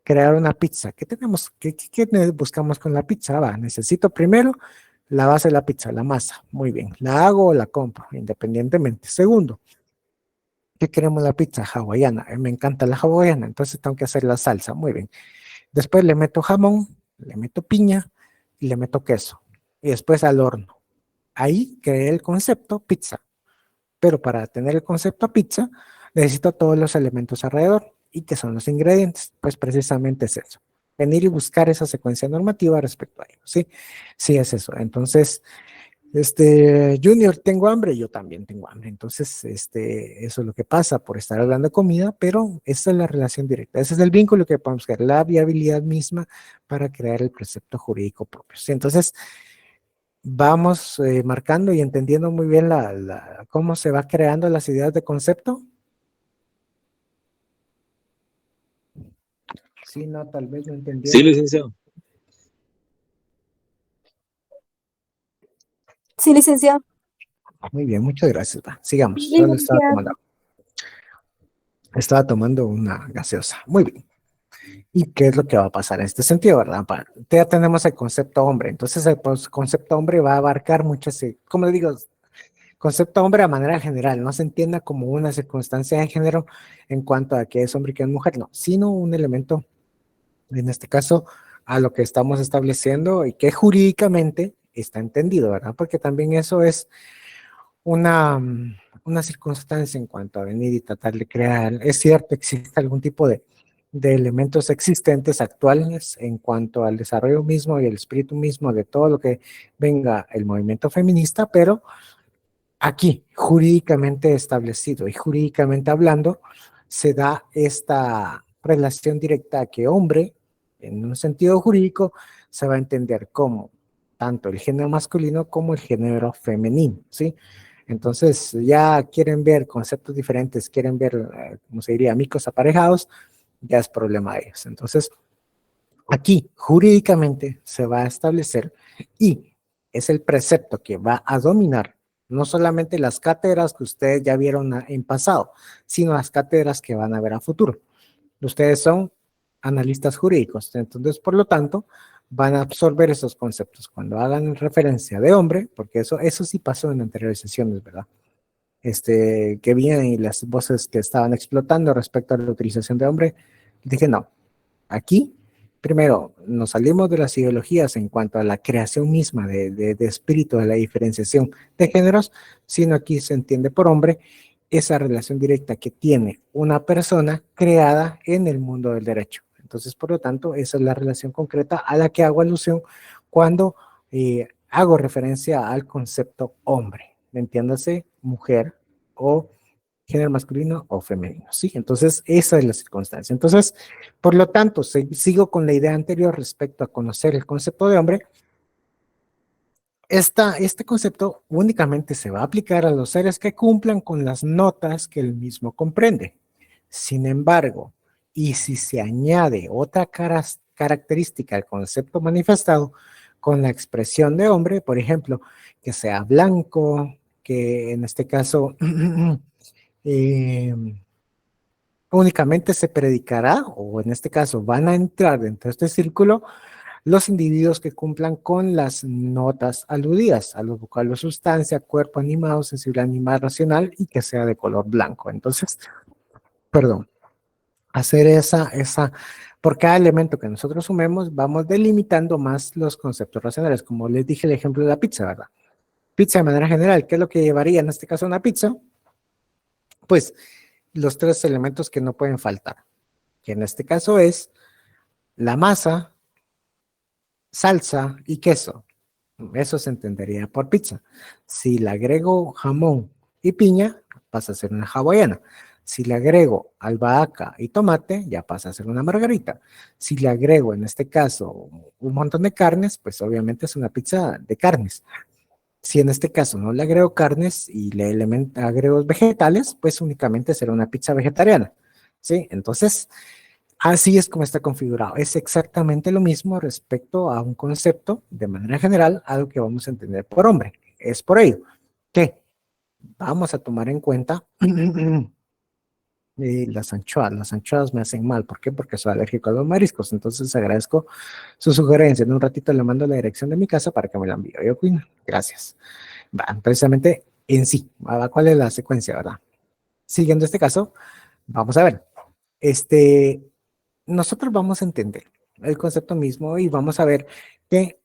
crear una pizza. ¿Qué tenemos? ¿Qué buscamos con la pizza? Va, necesito primero la base de la pizza, la masa. Muy bien, ¿la hago o la compro? Independientemente. Segundo, ¿qué queremos la pizza? Hawaiana. Me encanta la hawaiana, entonces tengo que hacer la salsa. Muy bien. Después le meto jamón, le meto piña y le meto queso. Y después al horno. Ahí creé el concepto pizza. Pero para tener el concepto pizza, necesito todos los elementos alrededor. ¿Y qué son los ingredientes? Pues precisamente es eso. Venir y buscar esa secuencia normativa respecto a ello. Sí, sí es eso. Entonces, Junior, tengo hambre, yo también tengo hambre. Entonces, eso es lo que pasa por estar hablando de comida, pero esa es la relación directa. Ese es el vínculo que podemos crear, la viabilidad misma para crear el precepto jurídico propio. ¿Sí? Entonces, vamos marcando y entendiendo muy bien cómo se va creando las ideas de concepto. Sí, no, tal vez no Sí, entendieron. licenciado. Sí, licenciado. Muy bien, muchas gracias. Va, sigamos. Solo Licenciado. estaba tomando una gaseosa. Muy bien. ¿Y qué es lo que va a pasar en este sentido, verdad? Ya tenemos el concepto hombre. Entonces, el concepto hombre va a abarcar muchas, como le digo, concepto hombre a manera general. No se entienda como una circunstancia de género en cuanto a que es hombre y que es mujer, no, sino un elemento, en este caso, a lo que estamos estableciendo y que jurídicamente está entendido, ¿verdad? Porque también eso es una circunstancia en cuanto a venir y tratar de crear. Es cierto, existe algún tipo de elementos existentes actuales en cuanto al desarrollo mismo y el espíritu mismo de todo lo que venga el movimiento feminista, pero aquí, jurídicamente establecido y jurídicamente hablando, se da esta relación directa que hombre, en un sentido jurídico, se va a entender como tanto el género masculino como el género femenino, ¿sí? Entonces, ya quieren ver conceptos diferentes, quieren ver, ¿cómo se diría?, amigos aparejados, ya es problema de ellos. Entonces, aquí, jurídicamente, se va a establecer y es el precepto que va a dominar no solamente las cátedras que ustedes ya vieron en pasado, sino las cátedras que van a ver a futuro. Ustedes son analistas jurídicos, entonces, por lo tanto, van a absorber esos conceptos. Cuando hagan referencia de hombre, porque eso sí pasó en anteriores sesiones, ¿verdad? Que vienen y las voces que estaban explotando respecto a la utilización de hombre, dije no, aquí primero nos salimos de las ideologías en cuanto a la creación misma de espíritu, de la diferenciación de géneros, sino aquí se entiende por hombre esa relación directa que tiene una persona creada en el mundo del derecho. Entonces, por lo tanto, esa es la relación concreta a la que hago alusión cuando hago referencia al concepto hombre. Entiéndase, mujer o género masculino o femenino, ¿sí? Entonces, esa es la circunstancia. Entonces, por lo tanto, sigo con la idea anterior respecto a conocer el concepto de hombre. Este concepto únicamente se va a aplicar a los seres que cumplan con las notas que el mismo comprende. Sin embargo, y si se añade otra característica al concepto manifestado con la expresión de hombre, por ejemplo, que sea blanco, que en este caso únicamente se predicará, o en este caso van a entrar dentro de este círculo, los individuos que cumplan con las notas aludidas a los vocablos sustancia, cuerpo animado, sensible animal racional y que sea de color blanco. Entonces, perdón, hacer por cada elemento que nosotros sumemos, vamos delimitando más los conceptos racionales. Como les dije el ejemplo de la pizza, ¿verdad? Pizza de manera general, ¿qué es lo que llevaría en este caso una pizza? Pues los tres elementos que no pueden faltar, que en este caso es la masa, salsa y queso. Eso se entendería por pizza. Si le agrego jamón y piña, pasa a ser una hawaiana. Si le agrego albahaca y tomate, ya pasa a ser una margarita. Si le agrego, en este caso, un montón de carnes, pues obviamente es una pizza de carnes. Si en este caso no le agrego carnes y le agrego vegetales, pues únicamente será una pizza vegetariana. ¿Sí? Entonces, así es como está configurado. Es exactamente lo mismo respecto a un concepto, de manera general, algo que vamos a entender por hombre. Es por ello que vamos a tomar en cuenta las anchoas. Las anchoas me hacen mal. ¿Por qué? Porque soy alérgico a los mariscos. Entonces agradezco su sugerencia. En un ratito le mando la dirección de mi casa para que me la envíe. Yo, gracias. Va, precisamente en sí. ¿Cuál es la secuencia, verdad? Siguiendo este caso, vamos a ver. Nosotros vamos a entender el concepto mismo y vamos a ver que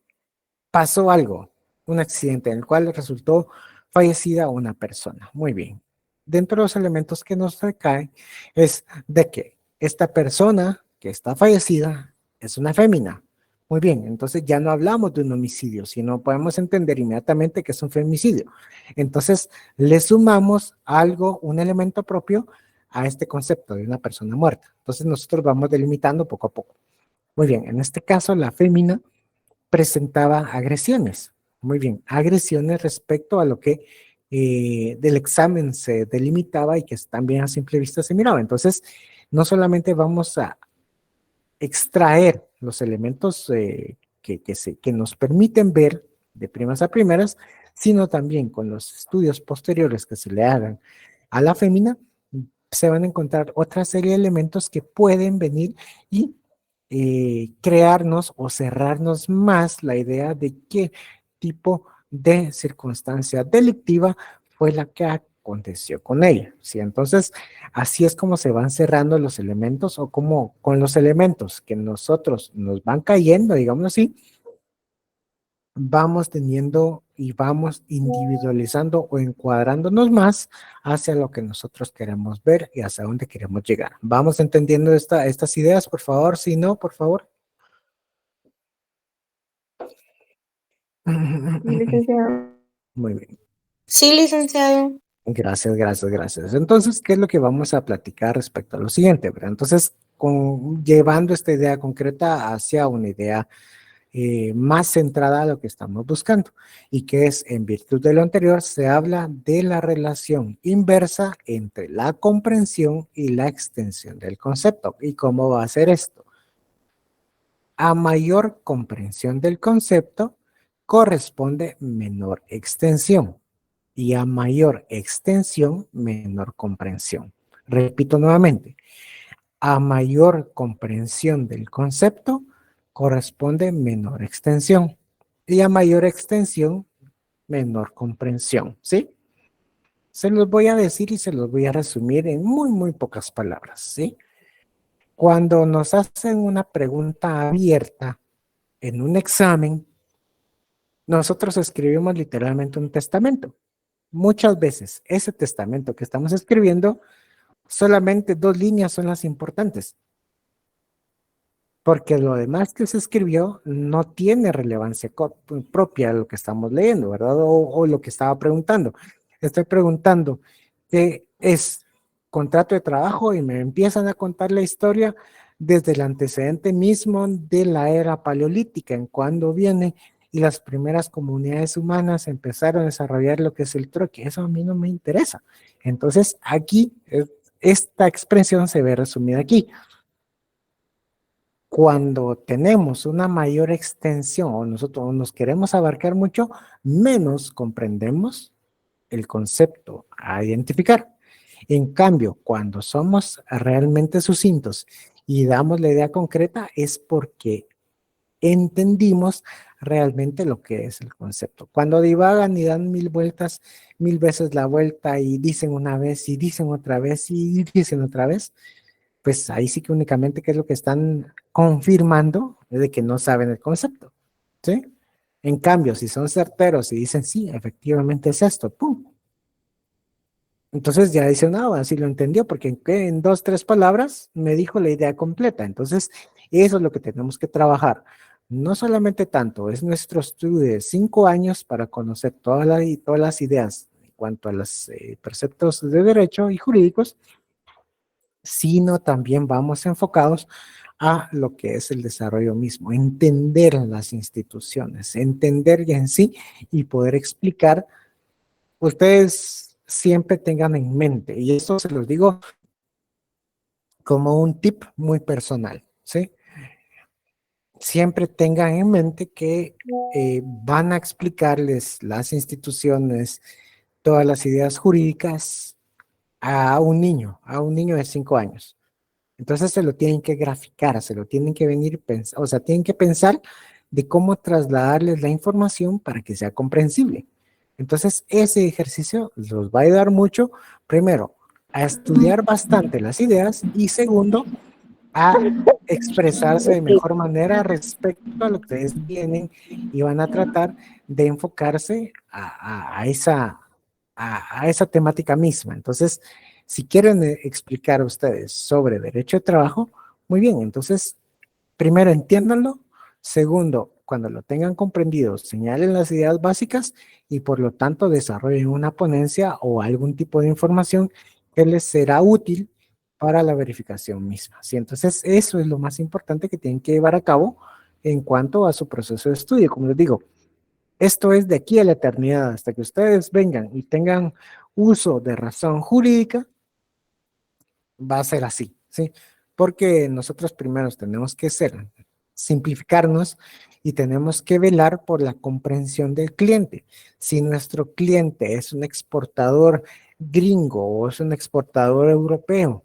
pasó algo, un accidente en el cual resultó fallecida una persona. Muy bien. Dentro de los elementos que nos recaen es de que esta persona que está fallecida es una fémina. Muy bien, entonces ya no hablamos de un homicidio, sino podemos entender inmediatamente que es un femicidio. Entonces le sumamos algo, un elemento propio a este concepto de una persona muerta. Entonces nosotros vamos delimitando poco a poco. Muy bien, en este caso la fémina presentaba agresiones. Muy bien, agresiones respecto a lo que del examen se delimitaba y que también a simple vista se miraba. Entonces, no solamente vamos a extraer los elementos que nos permiten ver de primas a primeras, sino también con los estudios posteriores que se le hagan a la fémina, se van a encontrar otra serie de elementos que pueden venir y crearnos o cerrarnos más la idea de qué tipo de circunstancia delictiva fue la que aconteció con ella. ¿Sí? Entonces, así es como se van cerrando los elementos o como con los elementos que nosotros nos van cayendo, digamos así, vamos teniendo y vamos individualizando o encuadrándonos más hacia lo que nosotros queremos ver y hacia dónde queremos llegar. ¿Vamos entendiendo estas ideas, por favor? Si no, por favor. Licenciado. Muy bien. Sí, licenciado. Gracias, gracias, gracias. Entonces, ¿qué es lo que vamos a platicar respecto a lo siguiente? ¿Verdad? Entonces, llevando esta idea concreta hacia una idea más centrada a lo que estamos buscando y que es, en virtud de lo anterior, se habla de la relación inversa entre la comprensión y la extensión del concepto. ¿Y cómo va a ser esto? A mayor comprensión del concepto corresponde menor extensión y a mayor extensión, menor comprensión. Repito nuevamente, a mayor comprensión del concepto corresponde menor extensión. Y a mayor extensión, menor comprensión, ¿sí? Se los voy a decir y se los voy a resumir en muy pocas palabras, ¿sí? Cuando nos hacen una pregunta abierta en un examen, nosotros escribimos literalmente un testamento. Muchas veces ese testamento que estamos escribiendo, solamente 2 líneas son las importantes, porque lo demás que se escribió no tiene relevancia propia de lo que estamos leyendo, ¿verdad? O lo que estaba preguntando. Estoy preguntando qué es contrato de trabajo y me empiezan a contar la historia desde el antecedente mismo de la era paleolítica, en cuando viene y las primeras comunidades humanas empezaron a desarrollar lo que es el troque. Eso a mí no me interesa. Entonces, aquí, esta expresión se ve resumida aquí. Cuando tenemos una mayor extensión o nosotros nos queremos abarcar mucho, menos comprendemos el concepto a identificar. En cambio, cuando somos realmente sucintos y damos la idea concreta, es porque entendimos realmente lo que es el concepto. Cuando divagan y dan 1000 vueltas, 1000 veces la vuelta y dicen una vez y dicen otra vez y dicen otra vez, pues ahí sí que únicamente qué es lo que están confirmando es de que no saben el concepto, ¿sí? En cambio, si son certeros y dicen, sí, efectivamente es esto, ¡pum! Entonces ya dicen, no, así lo entendió, porque en 2, 3 palabras me dijo la idea completa. Entonces, eso es lo que tenemos que trabajar. No solamente tanto, es nuestro estudio de 5 años para conocer todas las ideas en cuanto a los preceptos de derecho y jurídicos, sino también vamos enfocados a lo que es el desarrollo mismo, entender las instituciones, entender ya en sí y poder explicar. Ustedes siempre tengan en mente, y esto se los digo como un tip muy personal, ¿sí? Siempre tengan en mente que van a explicarles las instituciones, todas las ideas jurídicas a un niño de 5 años. Entonces se lo tienen que graficar, se lo tienen que venir, o sea, tienen que pensar de cómo trasladarles la información para que sea comprensible. Entonces ese ejercicio los va a ayudar mucho, primero, a estudiar bastante las ideas y segundo, a expresarse de mejor manera respecto a lo que ustedes tienen y van a tratar de enfocarse a esa temática misma. Entonces, si quieren explicar a ustedes sobre derecho de trabajo, muy bien, entonces, primero entiéndanlo, segundo, cuando lo tengan comprendido, señalen las ideas básicas y por lo tanto desarrollen una ponencia o algún tipo de información que les será útil para la verificación misma. ¿Sí? Entonces, eso es lo más importante que tienen que llevar a cabo en cuanto a su proceso de estudio. Como les digo, esto es de aquí a la eternidad, hasta que ustedes vengan y tengan uso de razón jurídica, va a ser así, ¿sí? Porque nosotros primero tenemos que simplificarnos y tenemos que velar por la comprensión del cliente. Si nuestro cliente es un exportador gringo o es un exportador europeo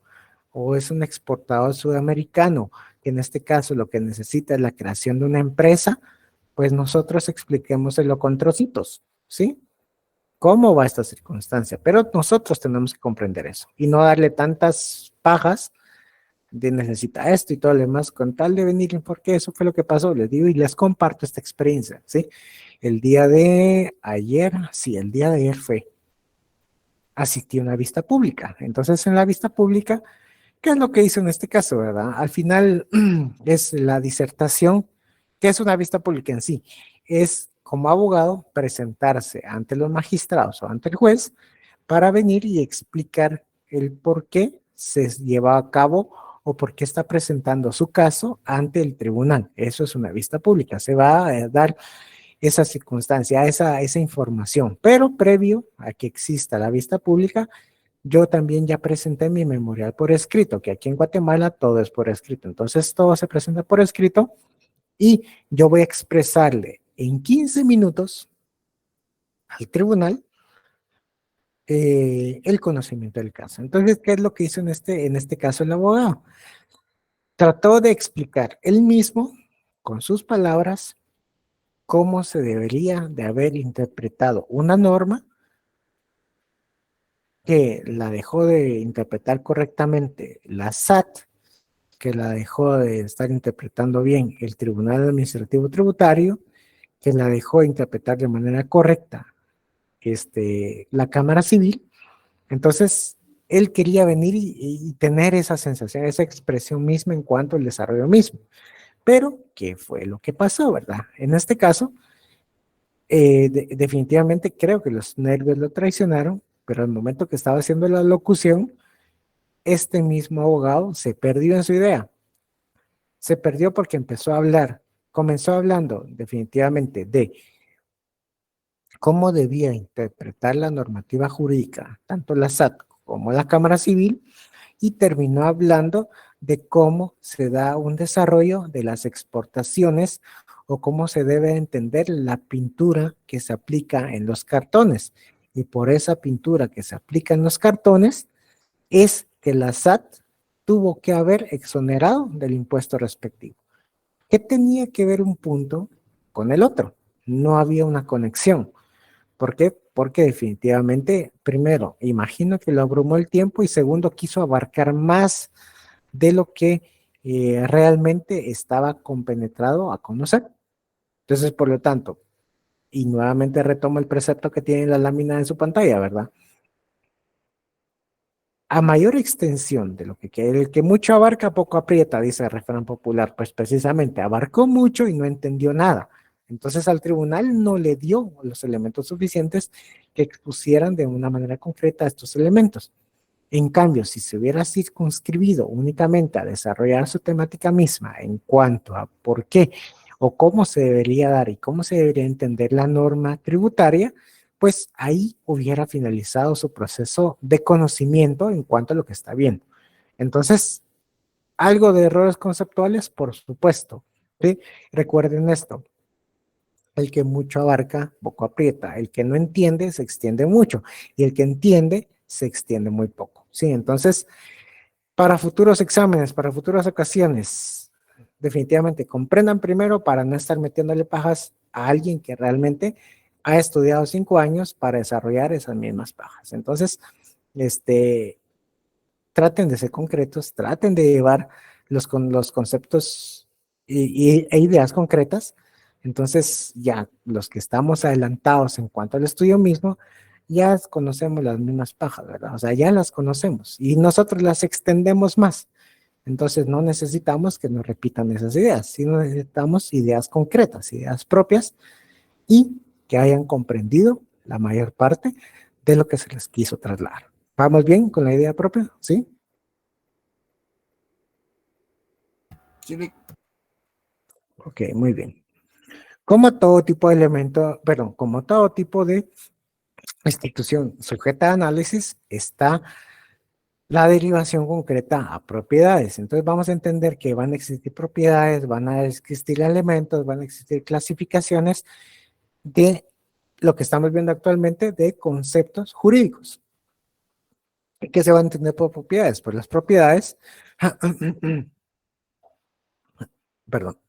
o es un exportador sudamericano, que en este caso lo que necesita es la creación de una empresa, pues nosotros expliquémoselo con trocitos, ¿sí? ¿Cómo va esta circunstancia? Pero nosotros tenemos que comprender eso y no darle tantas pajas de necesita esto y todo lo demás con tal de venir, porque eso fue lo que pasó, les digo y les comparto esta experiencia, ¿sí? El día de ayer, sí, el día de ayer asistí a una vista pública. Entonces, en la vista pública, ¿qué es lo que hizo en este caso, verdad? Al final es la disertación, que es una vista pública en sí, es como abogado presentarse ante los magistrados o ante el juez para venir y explicar el por qué se lleva a cabo o por qué está presentando su caso ante el tribunal. Eso es una vista pública, se va a dar esa circunstancia, esa información, pero previo a que exista la vista pública, yo también ya presenté mi memorial por escrito, que aquí en Guatemala todo es por escrito. Entonces todo se presenta por escrito y yo voy a expresarle en 15 minutos al tribunal el conocimiento del caso. Entonces, ¿qué es lo que hizo en este caso el abogado? Trató de explicar él mismo con sus palabras, cómo se debería de haber interpretado una norma que la dejó de interpretar correctamente la SAT, que la dejó de estar interpretando bien el Tribunal Administrativo Tributario, que la dejó de interpretar de manera correcta la Cámara Civil. Entonces, él quería venir y tener esa sensación, esa expresión misma en cuanto al desarrollo mismo. Pero, ¿qué fue lo que pasó, verdad? En este caso, definitivamente creo que los nervios lo traicionaron, pero al momento que estaba haciendo la locución, este mismo abogado se perdió en su idea. Se perdió porque empezó a hablar, comenzó hablando definitivamente de cómo debía interpretar la normativa jurídica, tanto la SAT como la Cámara Civil, y terminó hablando de cómo se da un desarrollo de las exportaciones o cómo se debe entender la pintura que se aplica en los cartones. Y por esa pintura que se aplica en los cartones es que la SAT tuvo que haber exonerado del impuesto respectivo. ¿Qué tenía que ver un punto con el otro? No había una conexión. ¿Por qué? Porque definitivamente, primero, imagino que lo abrumó el tiempo y segundo, quiso abarcar más de lo que realmente estaba compenetrado a conocer. Entonces, por lo tanto, y nuevamente retomo el precepto que tiene la lámina en su pantalla, ¿verdad? A mayor extensión de lo que quiere, el que mucho abarca, poco aprieta, dice el refrán popular, pues precisamente abarcó mucho y no entendió nada. Entonces al tribunal no le dio los elementos suficientes que expusieran de una manera concreta estos elementos. En cambio, si se hubiera circunscribido únicamente a desarrollar su temática misma en cuanto a por qué o cómo se debería dar y cómo se debería entender la norma tributaria, pues ahí hubiera finalizado su proceso de conocimiento en cuanto a lo que está viendo. Entonces, algo de errores conceptuales, por supuesto, ¿sí? Recuerden esto, el que mucho abarca, poco aprieta, el que no entiende, se extiende mucho, y el que entiende, se extiende muy poco, ¿sí? Entonces, para futuros exámenes, para futuras ocasiones, definitivamente comprendan primero para no estar metiéndole pajas a alguien que realmente ha estudiado 5 años para desarrollar esas mismas pajas. Entonces, traten de ser concretos, traten de llevar los conceptos e ideas concretas. Entonces, ya los que estamos adelantados en cuanto al estudio mismo, ya conocemos las mismas pajas, ¿verdad? O sea, ya las conocemos y nosotros las extendemos más. Entonces, no necesitamos que nos repitan esas ideas, sino necesitamos ideas concretas, ideas propias y que hayan comprendido la mayor parte de lo que se les quiso trasladar. ¿Vamos bien con la idea propia? ¿Sí? Sí, Ok, muy bien. Como todo tipo de elemento, perdón, como todo tipo de institución sujeta a análisis, está la derivación concreta a propiedades. Entonces vamos a entender que van a existir propiedades, van a existir elementos, van a existir clasificaciones de lo que estamos viendo actualmente de conceptos jurídicos. ¿Qué se va a entender por propiedades? Pues las propiedades, perdón,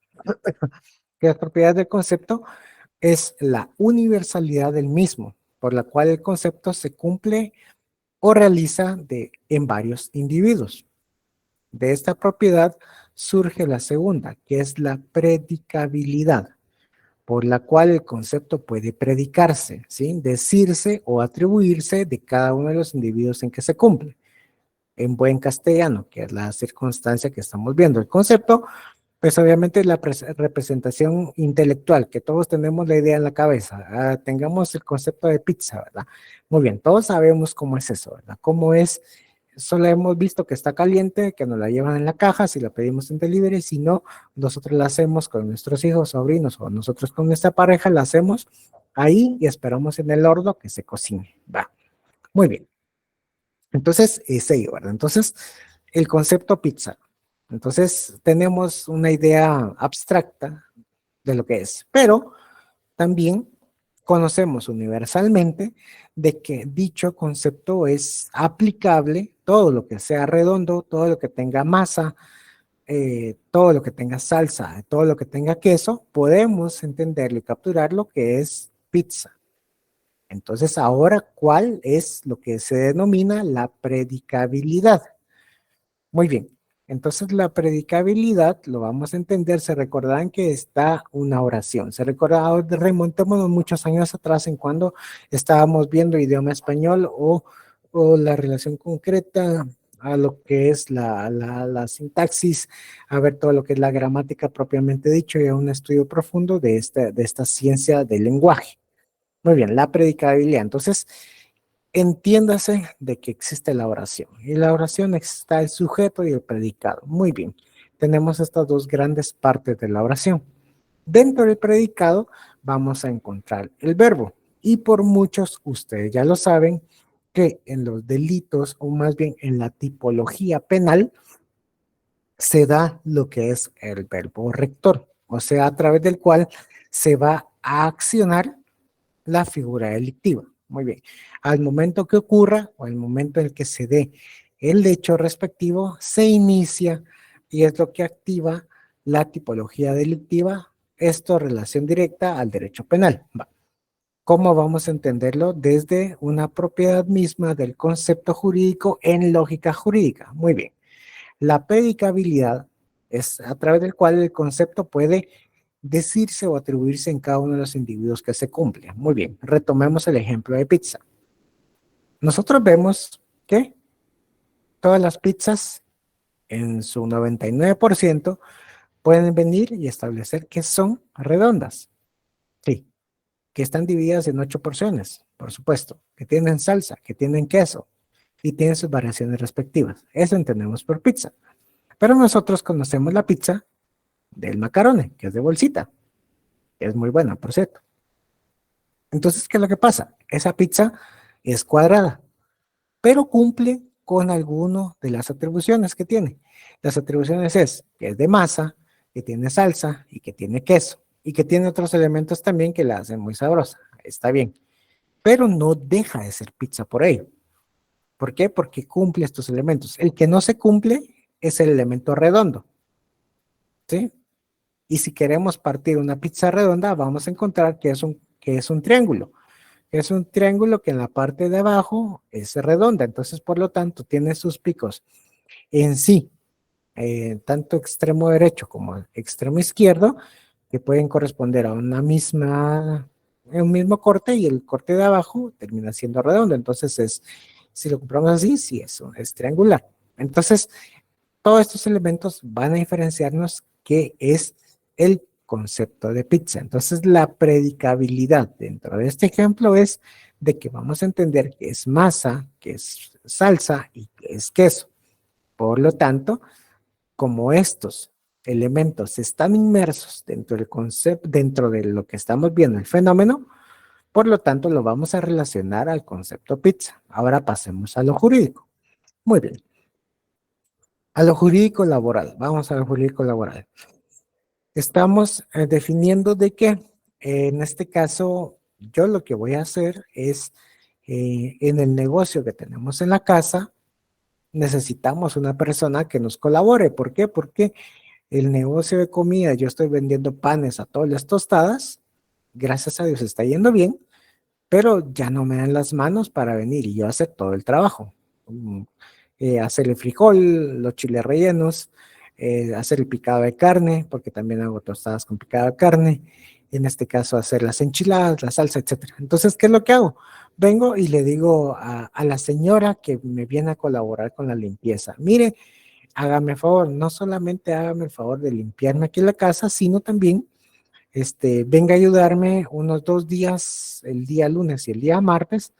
que las propiedades del concepto es la universalidad del mismo, por la cual el concepto se cumple o realiza en varios individuos. De esta propiedad surge la segunda, que es la predicabilidad, por la cual el concepto puede predicarse, ¿sí? Decirse o atribuirse de cada uno de los individuos en que se cumple. En buen castellano, que es la circunstancia que estamos viendo. El concepto, pues obviamente la representación intelectual, que todos tenemos la idea en la cabeza. Tengamos el concepto de pizza, ¿verdad? Muy bien, todos sabemos cómo es eso, ¿verdad? Cómo es, solo hemos visto que está caliente, que nos la llevan en la caja, si la pedimos en delivery, si no, nosotros la hacemos con nuestros hijos, sobrinos, o nosotros con nuestra pareja, la hacemos ahí y esperamos en el horno que se cocine, ¿va? Muy bien. Entonces, es ello, ¿verdad? Entonces, el concepto pizza. Entonces, tenemos una idea abstracta de lo que es, pero también conocemos universalmente de que dicho concepto es aplicable, todo lo que sea redondo, todo lo que tenga masa, todo lo que tenga salsa, todo lo que tenga queso, podemos entenderlo y capturar lo que es pizza. Entonces, ahora, ¿cuál es lo que se denomina la predicabilidad? Muy bien. Entonces, la predicabilidad lo vamos a entender. Se recordarán que está una oración. Se recordarán, remontémonos muchos años atrás en cuando estábamos viendo idioma español o la relación concreta a lo que es la sintaxis, a ver todo lo que es la gramática propiamente dicho y a un estudio profundo de esta ciencia del lenguaje. Muy bien, la predicabilidad. Entonces, entiéndase de que existe la oración. Y la oración está el sujeto y el predicado. Muy bien. Tenemos estas dos grandes partes de la oración. Dentro del predicado vamos a encontrar el verbo. Y por muchos, ustedes ya lo saben, que en los delitos, o más bien en la tipología penal, se da lo que es el verbo rector. O sea, a través del cual se va a accionar la figura delictiva. Muy bien. Al momento que ocurra o al momento en el que se dé el hecho respectivo, se inicia y es lo que activa la tipología delictiva, esto relación directa al derecho penal. Va. ¿Cómo vamos a entenderlo? Desde una propiedad misma del concepto jurídico en lógica jurídica. Muy bien. La predicabilidad es a través del cual el concepto puede decirse o atribuirse en cada uno de los individuos que se cumple. Muy bien, retomemos el ejemplo de pizza. Nosotros vemos que todas las pizzas en su 99% pueden venir y establecer que son redondas. Sí, que están divididas en 8 porciones, por supuesto, que tienen salsa, que tienen queso y tienen sus variaciones respectivas. Eso entendemos por pizza. Pero nosotros conocemos la pizza del macarone, que es de bolsita. Es muy buena, por cierto. Entonces, ¿qué es lo que pasa? Esa pizza es cuadrada, pero cumple con alguno de las atribuciones que tiene. Las atribuciones es que es de masa, que tiene salsa y que tiene queso y que tiene otros elementos también que la hacen muy sabrosa. Está bien, pero no deja de ser pizza por ello. ¿Por qué? Porque cumple estos elementos. El que no se cumple es el elemento redondo, ¿sí? Y si queremos partir una pizza redonda, vamos a encontrar que es un triángulo. Es un triángulo que en la parte de abajo es redonda, entonces por lo tanto tiene sus picos en sí, tanto extremo derecho como extremo izquierdo, que pueden corresponder a un mismo corte y el corte de abajo termina siendo redondo, entonces si lo compramos así, sí es triangular. Entonces, todos estos elementos van a diferenciarnos qué es el concepto de pizza. Entonces, la predicabilidad dentro de este ejemplo es de que vamos a entender que es masa, que es salsa y que es queso. Por lo tanto, como estos elementos están inmersos dentro del concepto, dentro de lo que estamos viendo, el fenómeno, por lo tanto, lo vamos a relacionar al concepto pizza. Ahora pasemos a lo jurídico. Muy bien. A lo jurídico laboral. Vamos a lo jurídico laboral. Estamos definiendo de que en este caso yo lo que voy a hacer es en el negocio que tenemos en la casa necesitamos una persona que nos colabore. ¿Por qué? Porque el negocio de comida, yo estoy vendiendo panes a todas las tostadas, gracias a Dios está yendo bien, pero ya no me dan las manos para venir y yo hacer todo el trabajo. Hacer el frijol, los chiles rellenos, hacer el picado de carne, porque también hago tostadas con picado de carne, en este caso hacer las enchiladas, la salsa, etcétera. Entonces, ¿qué es lo que hago? Vengo y le digo a la señora que me viene a colaborar con la limpieza, mire, hágame el favor, no solamente hágame el favor de limpiarme aquí en la casa, sino también venga a ayudarme unos 2 días, el día lunes y el día martes,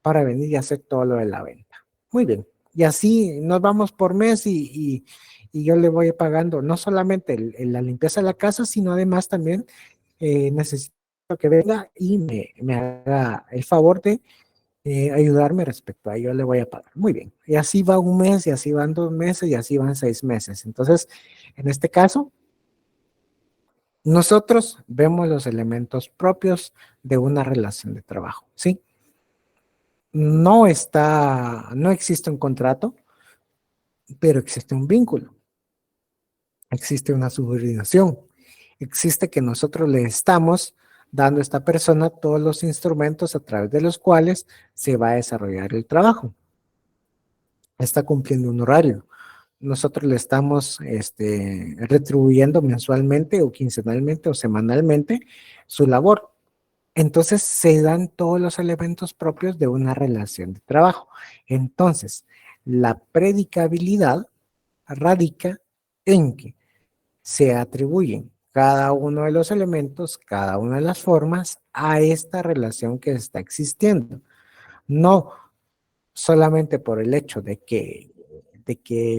para venir y hacer todo lo de la venta. Muy bien. Y así nos vamos por mes y yo le voy pagando no solamente la limpieza de la casa, sino además también necesito que venga y me haga el favor de ayudarme respecto a ello, le voy a pagar. Muy bien. Y así va un mes, y así van 2 meses, y así van 6 meses. Entonces, en este caso, nosotros vemos los elementos propios de una relación de trabajo, ¿sí? No existe un contrato, pero existe un vínculo. existe una subordinación, existe que nosotros le estamos dando a esta persona todos los instrumentos a través de los cuales se va a desarrollar el trabajo. Está cumpliendo un horario. Nosotros le estamos retribuyendo mensualmente o quincenalmente o semanalmente su labor. Entonces se dan todos los elementos propios de una relación de trabajo. Entonces, la predicabilidad radica en que se atribuyen cada uno de los elementos, cada una de las formas a esta relación que está existiendo. No solamente por el hecho de que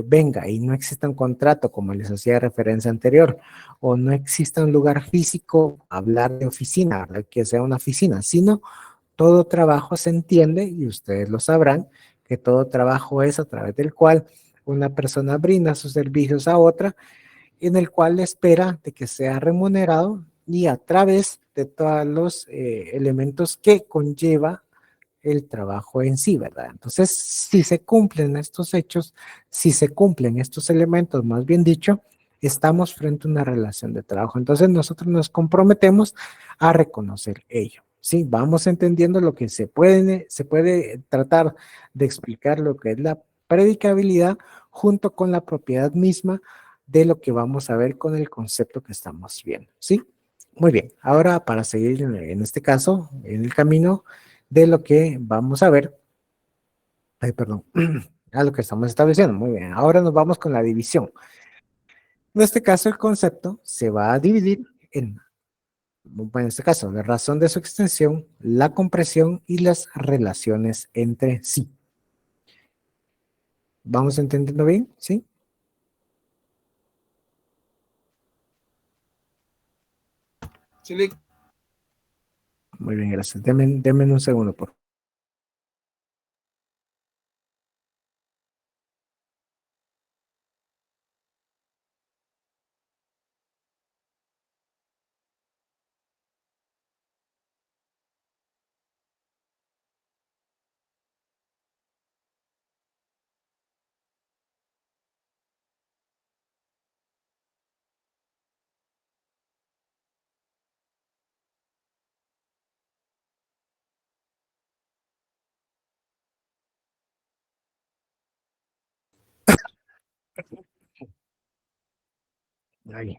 venga y no exista un contrato, como les hacía referencia anterior, o no exista un lugar físico, hablar de oficina, que sea una oficina, sino todo trabajo se entiende, y ustedes lo sabrán, que todo trabajo es a través del cual una persona brinda sus servicios a otra, en el cual espera de que sea remunerado y a través de todos los elementos que conlleva el trabajo en sí, ¿verdad? Entonces, si se cumplen estos hechos, si se cumplen estos elementos, más bien dicho, estamos frente a una relación de trabajo. Entonces, nosotros nos comprometemos a reconocer ello. Sí, vamos entendiendo lo que se puede tratar de explicar lo que es la predicabilidad junto con la propiedad misma de lo que vamos a ver con el concepto que estamos viendo, ¿sí? Muy bien, ahora para seguir en este caso, en el camino de lo que vamos a ver, ay, perdón, a lo que estamos estableciendo. Muy bien, ahora nos vamos con la división. En este caso, el concepto se va a dividir en este caso, la razón de su extensión, la compresión y las relaciones entre sí. ¿Vamos entendiendo bien? ¿Sí? Chile. Muy bien, gracias. Denme un segundo, por favor. Ahí.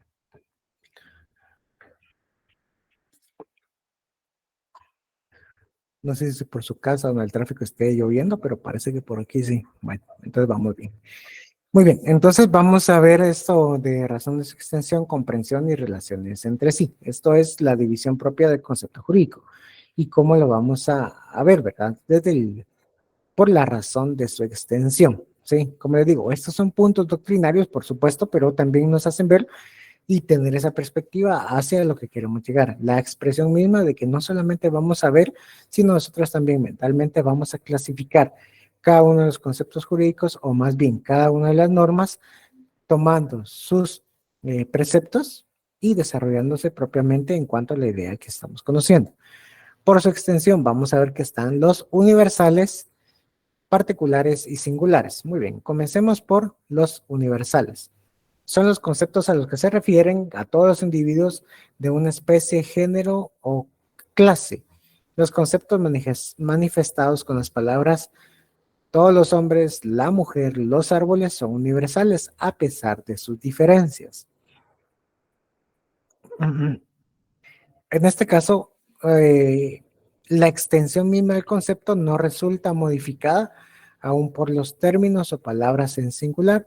No sé si por su casa o en el tráfico esté lloviendo, pero parece que por aquí sí. Bueno, entonces vamos bien. Muy bien, entonces vamos a ver esto de razón de su extensión, comprensión y relaciones entre sí. Esto es la división propia del concepto jurídico. ¿Y cómo lo vamos a ver, verdad? Por la razón de su extensión, ¿sí? Como les digo, estos son puntos doctrinarios, por supuesto, pero también nos hacen ver y tener esa perspectiva hacia lo que queremos llegar. La expresión misma de que no solamente vamos a ver, sino nosotros también mentalmente vamos a clasificar cada uno de los conceptos jurídicos, o más bien cada una de las normas, tomando sus preceptos y desarrollándose propiamente en cuanto a la idea que estamos conociendo. Por su extensión, vamos a ver que están los universales, particulares y singulares. Muy bien, comencemos por los universales. Son los conceptos a los que se refieren a todos los individuos de una especie, género o clase. Los conceptos manifestados con las palabras todos los hombres, la mujer, los árboles son universales a pesar de sus diferencias. En este caso, la extensión misma del concepto no resulta modificada aún por los términos o palabras en singular,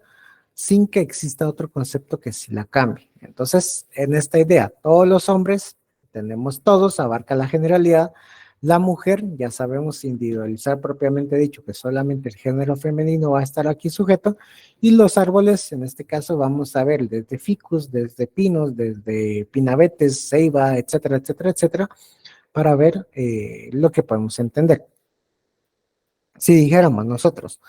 sin que exista otro concepto que sí la cambie. Entonces, en esta idea, todos los hombres, tenemos todos, abarca la generalidad. La mujer, ya sabemos individualizar propiamente dicho, que solamente el género femenino va a estar aquí sujeto, y los árboles, en este caso, vamos a ver desde ficus, desde pinos, desde pinabetes, ceiba, etcétera, etcétera, etcétera, para ver lo que podemos entender. Si dijéramos nosotros,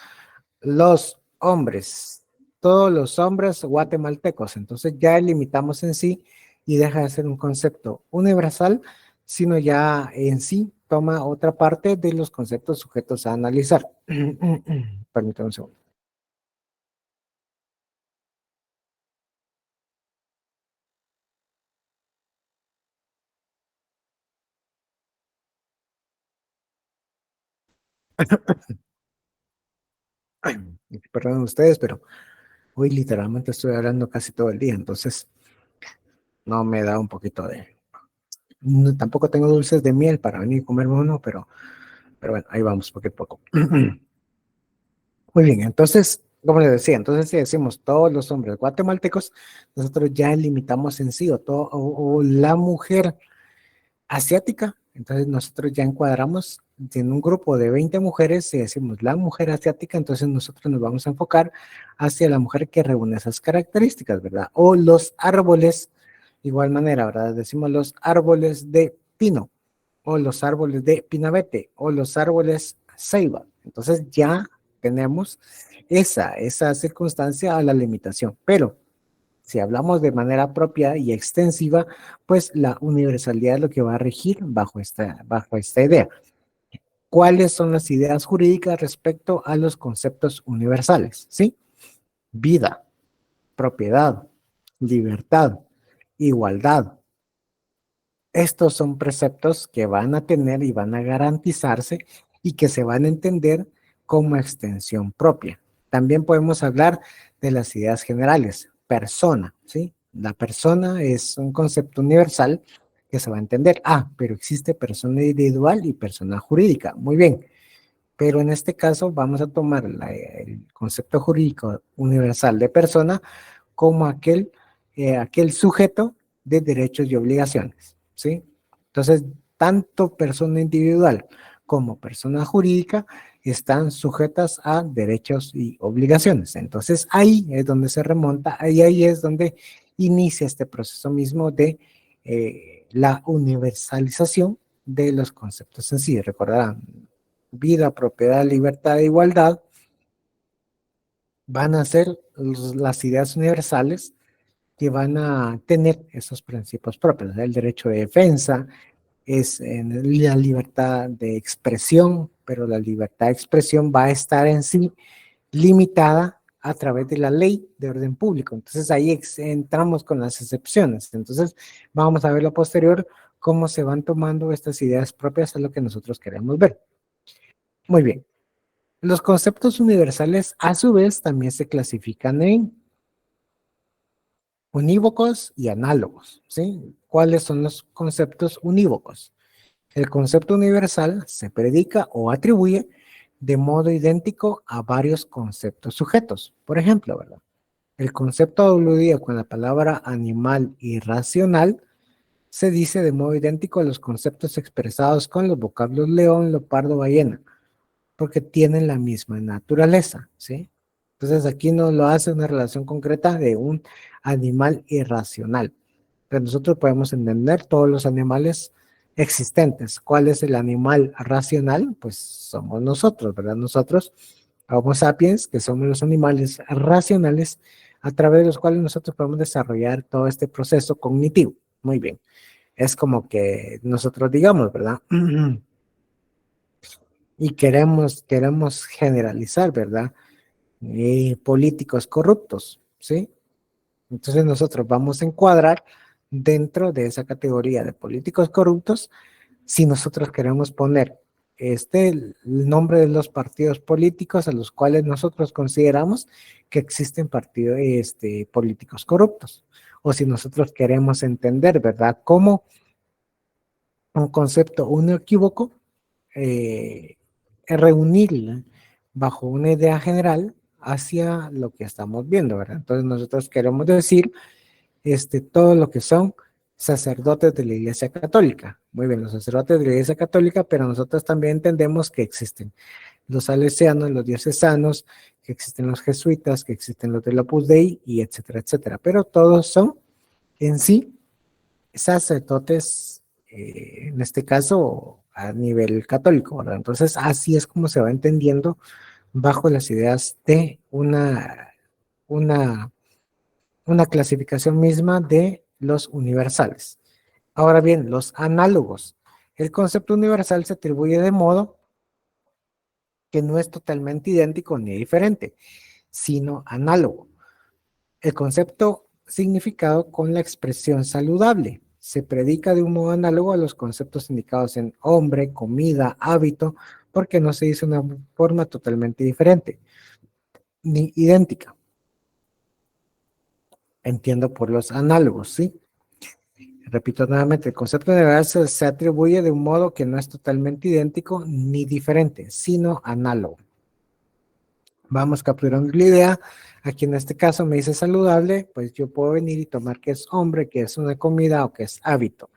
los hombres, todos los hombres guatemaltecos, entonces ya limitamos en sí y deja de ser un concepto universal, sino ya en sí toma otra parte de los conceptos sujetos a analizar. Permítame un segundo. Ay, perdón ustedes, pero hoy literalmente estoy hablando casi todo el día, entonces no me da un poquito de... tampoco tengo dulces de miel para venir a comerme uno, pero bueno, ahí vamos poco a poco. Muy bien, entonces, como les decía, entonces si decimos todos los hombres guatemaltecos, nosotros ya limitamos en sí o la mujer asiática, entonces nosotros ya encuadramos en un grupo de 20 mujeres, si decimos la mujer asiática, entonces nosotros nos vamos a enfocar hacia la mujer que reúne esas características, ¿verdad? O los árboles, igual manera, ¿verdad? Decimos los árboles de pino, o los árboles de pinabete, o los árboles ceiba. Entonces ya tenemos esa circunstancia a la limitación, pero si hablamos de manera propia y extensiva, pues la universalidad es lo que va a regir bajo esta idea. ¿Cuáles son las ideas jurídicas respecto a los conceptos universales? ¿Sí? Vida, propiedad, libertad, igualdad. Estos son preceptos que van a tener y van a garantizarse y que se van a entender como extensión propia. También podemos hablar de las ideas generales. Persona, ¿sí? La persona es un concepto universal que se va a entender. Ah, pero existe persona individual y persona jurídica. Muy bien. Pero en este caso vamos a tomar el concepto jurídico universal de persona como aquel sujeto de derechos y obligaciones, ¿sí? Entonces, tanto persona individual como persona jurídica están sujetas a derechos y obligaciones. Entonces, ahí es donde se remonta, ahí es donde inicia este proceso mismo de la universalización de los conceptos en sí. Recordarán, vida, propiedad, libertad e igualdad van a ser las ideas universales que van a tener esos principios propios. El derecho de defensa es la libertad de expresión, pero la libertad de expresión va a estar en sí limitada a través de la ley de orden público. Entonces ahí entramos con las excepciones. Entonces vamos a ver lo posterior, cómo se van tomando estas ideas propias a lo que nosotros queremos ver. Muy bien. Los conceptos universales a su vez también se clasifican en unívocos y análogos, ¿sí? ¿Cuáles son los conceptos unívocos? El concepto universal se predica o atribuye de modo idéntico a varios conceptos sujetos. Por ejemplo, ¿verdad? El concepto aludido con la palabra animal y racional se dice de modo idéntico a los conceptos expresados con los vocablos león, leopardo, ballena, porque tienen la misma naturaleza, ¿sí? Entonces aquí nos lo hace una relación concreta de un animal irracional. Pero nosotros podemos entender todos los animales existentes. ¿Cuál es el animal racional? Pues somos nosotros, ¿verdad? Nosotros, Homo sapiens, que somos los animales racionales a través de los cuales nosotros podemos desarrollar todo este proceso cognitivo. Muy bien. Es como que nosotros digamos, ¿verdad? Y queremos generalizar, ¿verdad? Políticos corruptos, ¿sí? Entonces nosotros vamos a encuadrar dentro de esa categoría de políticos corruptos si nosotros queremos poner el nombre de los partidos políticos a los cuales nosotros consideramos que existen partidos políticos corruptos. O si nosotros queremos entender, ¿verdad? Como un concepto unequívoco, reunirla bajo una idea general hacia lo que estamos viendo, ¿verdad? Entonces nosotros queremos decir todo lo que son sacerdotes de la Iglesia Católica. Muy bien, los sacerdotes de la Iglesia Católica, pero nosotros también entendemos que existen los salesianos, los diocesanos, que existen los jesuitas, que existen los del Opus Dei, y etcétera, etcétera. Pero todos son en sí sacerdotes, en este caso a nivel católico, ¿verdad? Entonces así es como se va entendiendo bajo las ideas de una clasificación misma de los universales. Ahora bien, los análogos. El concepto universal se atribuye de modo que no es totalmente idéntico ni diferente, sino análogo. El concepto significado con la expresión saludable se predica de un modo análogo a los conceptos indicados en hombre, comida, hábito, porque no se dice una forma totalmente diferente, ni idéntica. Entiendo por los análogos, ¿sí? Repito nuevamente, el concepto de verdad se atribuye de un modo que no es totalmente idéntico ni diferente, sino análogo. Vamos capturando la idea. Aquí en este caso me dice saludable, pues yo puedo venir y tomar que es hombre, que es una comida o que es hábito.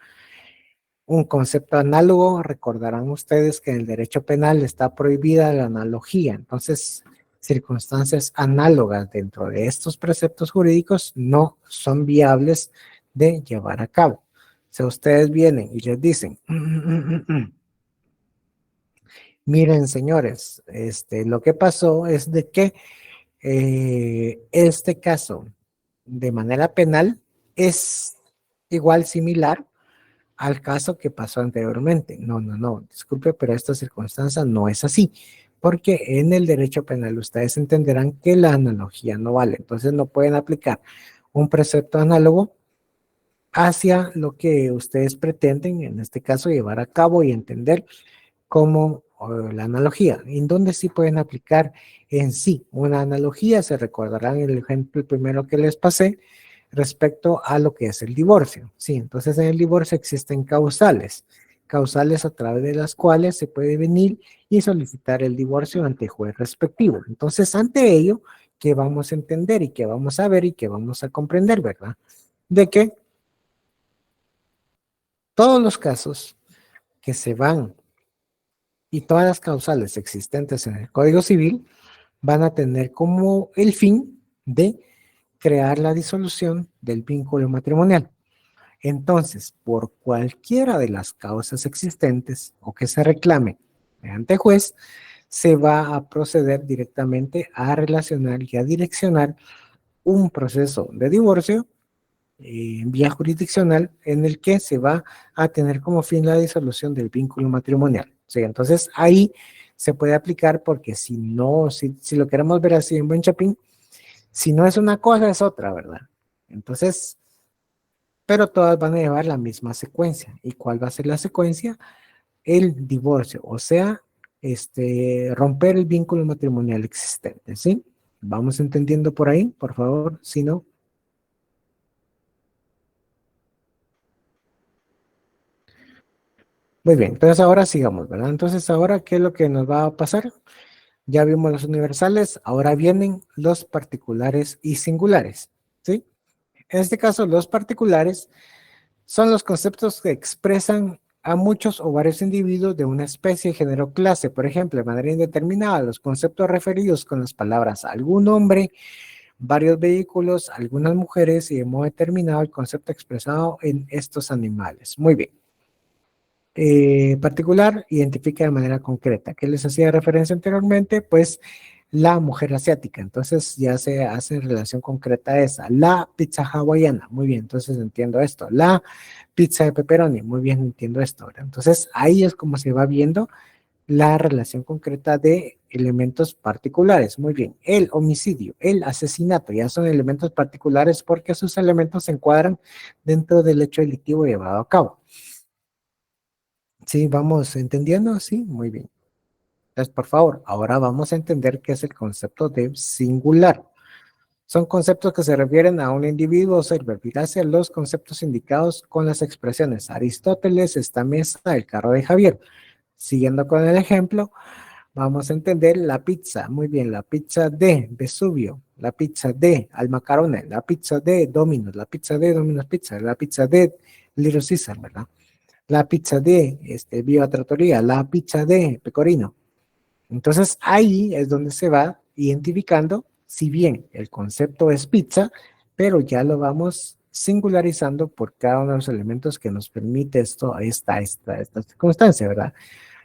Un concepto análogo, recordarán ustedes que en el derecho penal está prohibida la analogía. Entonces, circunstancias análogas dentro de estos preceptos jurídicos no son viables de llevar a cabo. Si ustedes vienen y les dicen, miren señores, lo que pasó es de que este caso de manera penal es igual similar al caso que pasó anteriormente. No, disculpe, pero esta circunstancia no es así, porque en el derecho penal ustedes entenderán que la analogía no vale, entonces no pueden aplicar un precepto análogo hacia lo que ustedes pretenden, en este caso, llevar a cabo y entender como la analogía. ¿En dónde sí pueden aplicar en sí una analogía? Se recordarán el ejemplo primero que les pasé respecto a lo que es el divorcio. Sí, entonces en el divorcio existen causales a través de las cuales se puede venir y solicitar el divorcio ante el juez respectivo. Entonces, ante ello, ¿qué vamos a entender y qué vamos a ver y qué vamos a comprender, verdad? De que todos los casos que se van y todas las causales existentes en el Código Civil van a tener como el fin de crear la disolución del vínculo matrimonial. Entonces, por cualquiera de las causas existentes o que se reclame ante juez, se va a proceder directamente a relacionar y a direccionar un proceso de divorcio en vía jurisdiccional en el que se va a tener como fin la disolución del vínculo matrimonial. Sí, entonces ahí se puede aplicar porque si no, si lo queremos ver así en buen chapín, si no es una cosa es otra, ¿verdad? Entonces, pero todas van a llevar la misma secuencia. ¿Y cuál va a ser la secuencia? El divorcio, o sea, romper el vínculo matrimonial existente, ¿sí? Vamos entendiendo por ahí, por favor, si no. Muy bien, entonces ahora sigamos, ¿verdad? Entonces ahora, ¿qué es lo que nos va a pasar? Ya vimos los universales, ahora vienen los particulares y singulares, ¿sí? En este caso, los particulares son los conceptos que expresan a muchos o varios individuos de una especie, género, clase. Por ejemplo, de manera indeterminada, los conceptos referidos con las palabras algún hombre, varios vehículos, algunas mujeres y de modo determinado el concepto expresado en estos animales. Muy bien. Particular identifica de manera concreta. ¿Qué les hacía referencia anteriormente? Pues la mujer asiática. Entonces ya se hace en relación concreta a esa. La pizza hawaiana. Muy bien, entonces entiendo esto. La pizza de pepperoni. Muy bien, entiendo esto. ¿Verdad? Entonces ahí es como se va viendo la relación concreta de elementos particulares. Muy bien. El homicidio, el asesinato, ya son elementos particulares porque sus elementos se encuadran dentro del hecho delictivo llevado a cabo. Sí, vamos entendiendo, sí, muy bien. Entonces, por favor, ahora vamos a entender qué es el concepto de singular. Son conceptos que se refieren a un individuo o ser, hacia los conceptos indicados con las expresiones Aristóteles, esta mesa, el carro de Javier. Siguiendo con el ejemplo, vamos a entender la pizza. Muy bien, la pizza de Vesubio, la pizza de Almacarone, la pizza de Domino's, la pizza de Domino's Pizza, la pizza de Little Caesar, ¿verdad? La pizza de Viva Trattoria, la pizza de Pecorino. Entonces ahí es donde se va identificando, si bien el concepto es pizza, pero ya lo vamos singularizando por cada uno de los elementos que nos permite esta circunstancia, ¿verdad?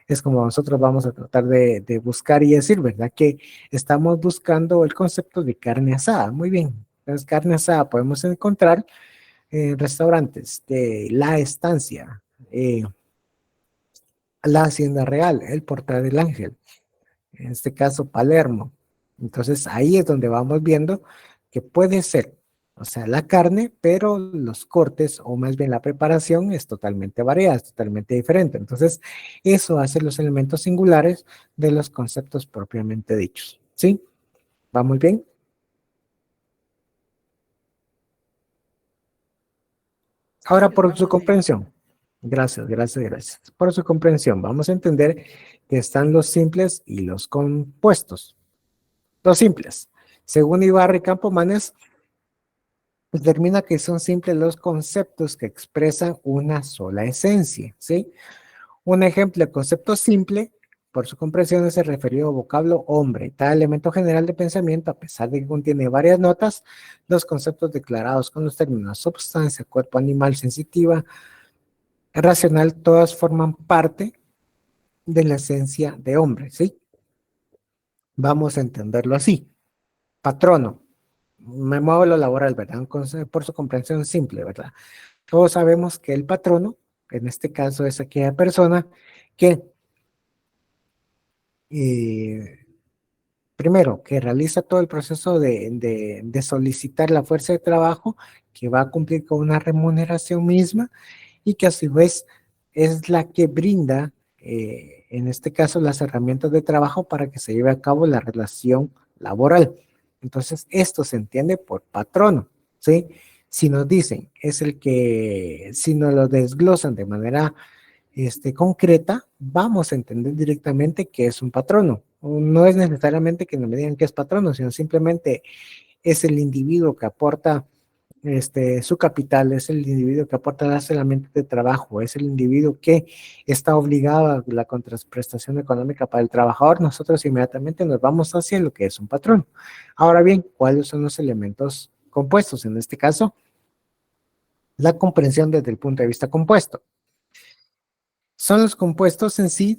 Es como nosotros vamos a tratar de buscar y decir, ¿verdad? Que estamos buscando el concepto de carne asada. Muy bien. Entonces, carne asada podemos encontrar en restaurantes de La Estancia, la Hacienda Real, el Portal del Ángel, en este caso Palermo. Entonces ahí es donde vamos viendo que puede ser o sea, la carne, pero los cortes o más bien la preparación es totalmente variada, es totalmente diferente. Entonces, eso hace los elementos singulares de los conceptos propiamente dichos. ¿Sí? ¿Va muy bien? Ahora, Sí, por su vamos bien. comprensión. Gracias, gracias, gracias. Por su comprensión, vamos a entender que están los simples y los compuestos. Los simples. Según Ibarra y Campomanes, determina que son simples los conceptos que expresan una sola esencia, ¿sí? Un ejemplo de concepto simple, por su comprensión, es el referido vocablo hombre. Tal elemento general de pensamiento, a pesar de que contiene varias notas, los conceptos declarados con los términos substancia, cuerpo animal, sensitiva, racional, todas forman parte de la esencia de hombre, ¿sí? Vamos a entenderlo así. Patrono, me muevo a lo laboral, ¿verdad? Por su comprensión simple, ¿verdad? Todos sabemos que el patrono, en este caso es aquella persona que, eh, primero, que realiza todo el proceso de solicitar la fuerza de trabajo, que va a cumplir con una remuneración misma y que a su vez es la que brinda, en este caso, las herramientas de trabajo para que se lleve a cabo la relación laboral. Entonces, esto se entiende por patrono, ¿sí? Si nos dicen, es el que, si nos lo desglosan de manera concreta, vamos a entender directamente qué es un patrono. No es necesariamente que nos digan qué es patrono, sino simplemente es el individuo que aporta su capital, es el individuo que aporta las herramientas de trabajo, es el individuo que está obligado a la contraprestación económica para el trabajador. Nosotros inmediatamente nos vamos hacia lo que es un patrón. Ahora bien, ¿cuáles son los elementos compuestos? En este caso, la comprensión desde el punto de vista compuesto. Son los compuestos en sí,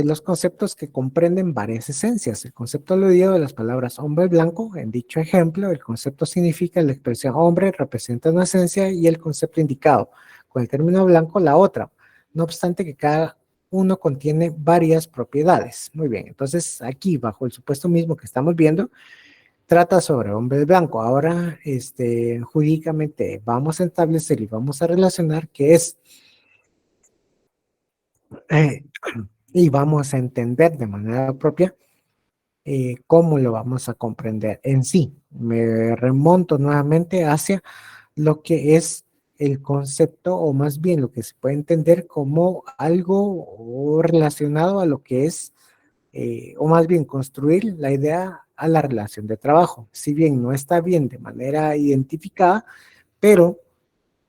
los conceptos que comprenden varias esencias. El concepto aludido de las palabras hombre blanco, en dicho ejemplo, el concepto significa la expresión hombre representa una esencia y el concepto indicado con el término blanco la otra. No obstante que cada uno contiene varias propiedades. Muy bien, entonces aquí bajo el supuesto mismo que estamos viendo, trata sobre hombre blanco. Ahora, jurídicamente vamos a establecer y vamos a relacionar qué es eh, y vamos a entender de manera propia cómo lo vamos a comprender en sí. Me remonto nuevamente hacia lo que es el concepto, o más bien lo que se puede entender como algo relacionado a lo que es, o más bien construir la idea a la relación de trabajo. Si bien no está bien de manera identificada, pero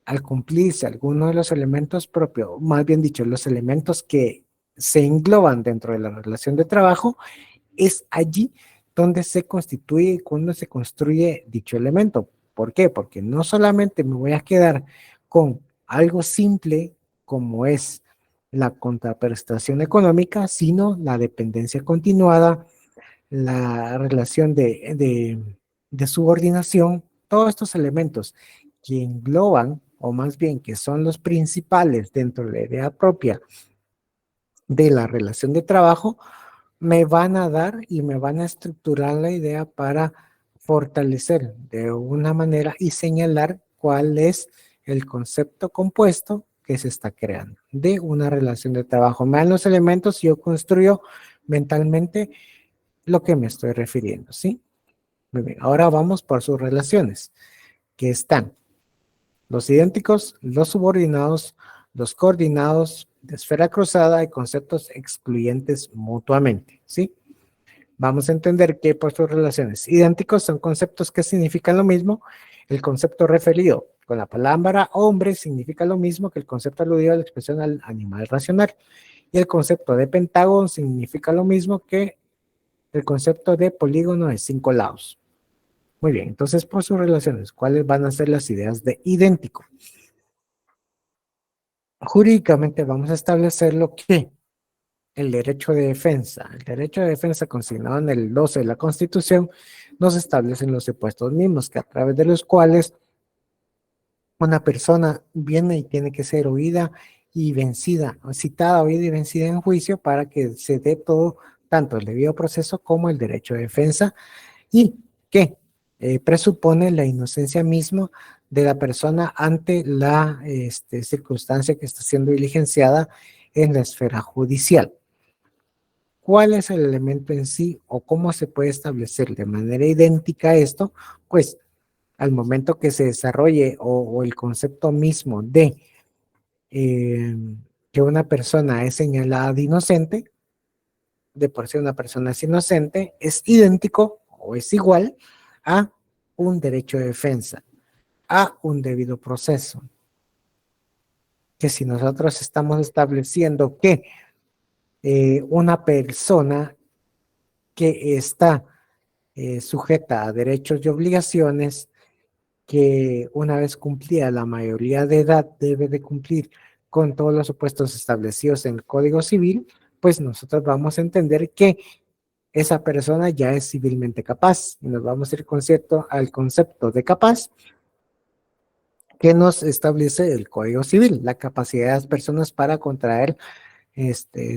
al cumplirse algunos de los elementos propios, más bien dicho, los elementos que se engloban dentro de la relación de trabajo, es allí donde se constituye y cuando se construye dicho elemento. ¿Por qué? Porque no solamente me voy a quedar con algo simple como es la contraprestación económica, sino la dependencia continuada, la relación de subordinación, todos estos elementos que engloban, o más bien que son los principales dentro de la idea propia de la relación de trabajo, me van a dar y me van a estructurar la idea para fortalecer de una manera y señalar cuál es el concepto compuesto que se está creando de una relación de trabajo. Me dan los elementos y yo construyo mentalmente lo que me estoy refiriendo, ¿sí? Muy bien, ahora vamos por sus relaciones, que están los idénticos, los subordinados, los coordinados, de esfera cruzada y conceptos excluyentes mutuamente, ¿sí? Vamos a entender que por sus relaciones idénticos son conceptos que significan lo mismo. El concepto referido con la palabra hombre significa lo mismo que el concepto aludido a la expresión al animal racional. Y el concepto de pentágono significa lo mismo que el concepto de polígono de 5 lados. Muy bien, entonces por sus relaciones, ¿cuáles van a ser las ideas de idéntico? Jurídicamente vamos a establecer lo que el derecho de defensa. El derecho de defensa consignado en el 12 de la Constitución nos establecen los supuestos mismos, que a través de los cuales una persona viene y tiene que ser oída y vencida, citada, oída y vencida en juicio para que se dé todo, tanto el debido proceso como el derecho de defensa, y que presupone la inocencia misma de la persona ante la circunstancia que está siendo diligenciada en la esfera judicial. ¿Cuál es el elemento en sí o cómo se puede establecer de manera idéntica esto? Pues al momento que se desarrolle o el concepto mismo de que una persona es señalada de inocente, de por sí una persona es inocente, es idéntico o es igual a un derecho de defensa, a un debido proceso. Que si nosotros estamos estableciendo que una persona que está sujeta a derechos y obligaciones, que una vez cumplida la mayoría de edad debe de cumplir con todos los supuestos establecidos en el Código Civil, pues nosotros vamos a entender que esa persona ya es civilmente capaz y nos vamos a ir al concepto de capaz que nos establece el Código Civil, la capacidad de las personas para contraer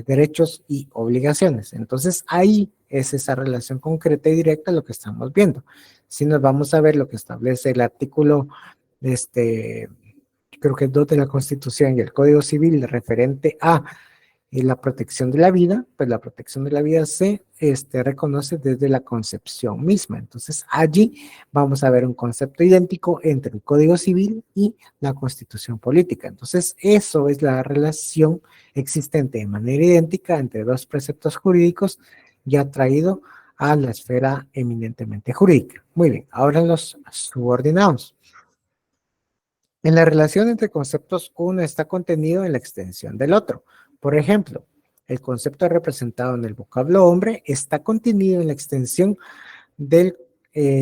derechos y obligaciones. Entonces ahí es esa relación concreta y directa lo que estamos viendo. Si nos vamos a ver lo que establece el artículo, creo que es 2 de la Constitución y el Código Civil referente a la protección de la vida, pues la protección de la vida se reconoce desde la concepción misma. Entonces allí vamos a ver un concepto idéntico entre el Código Civil y la Constitución Política. Entonces eso es la relación existente de manera idéntica entre dos preceptos jurídicos ya traído a la esfera eminentemente jurídica. Muy bien, ahora los subordinados. En la relación entre conceptos, uno está contenido en la extensión del otro. Por ejemplo, el concepto representado en el vocablo hombre está contenido en la extensión del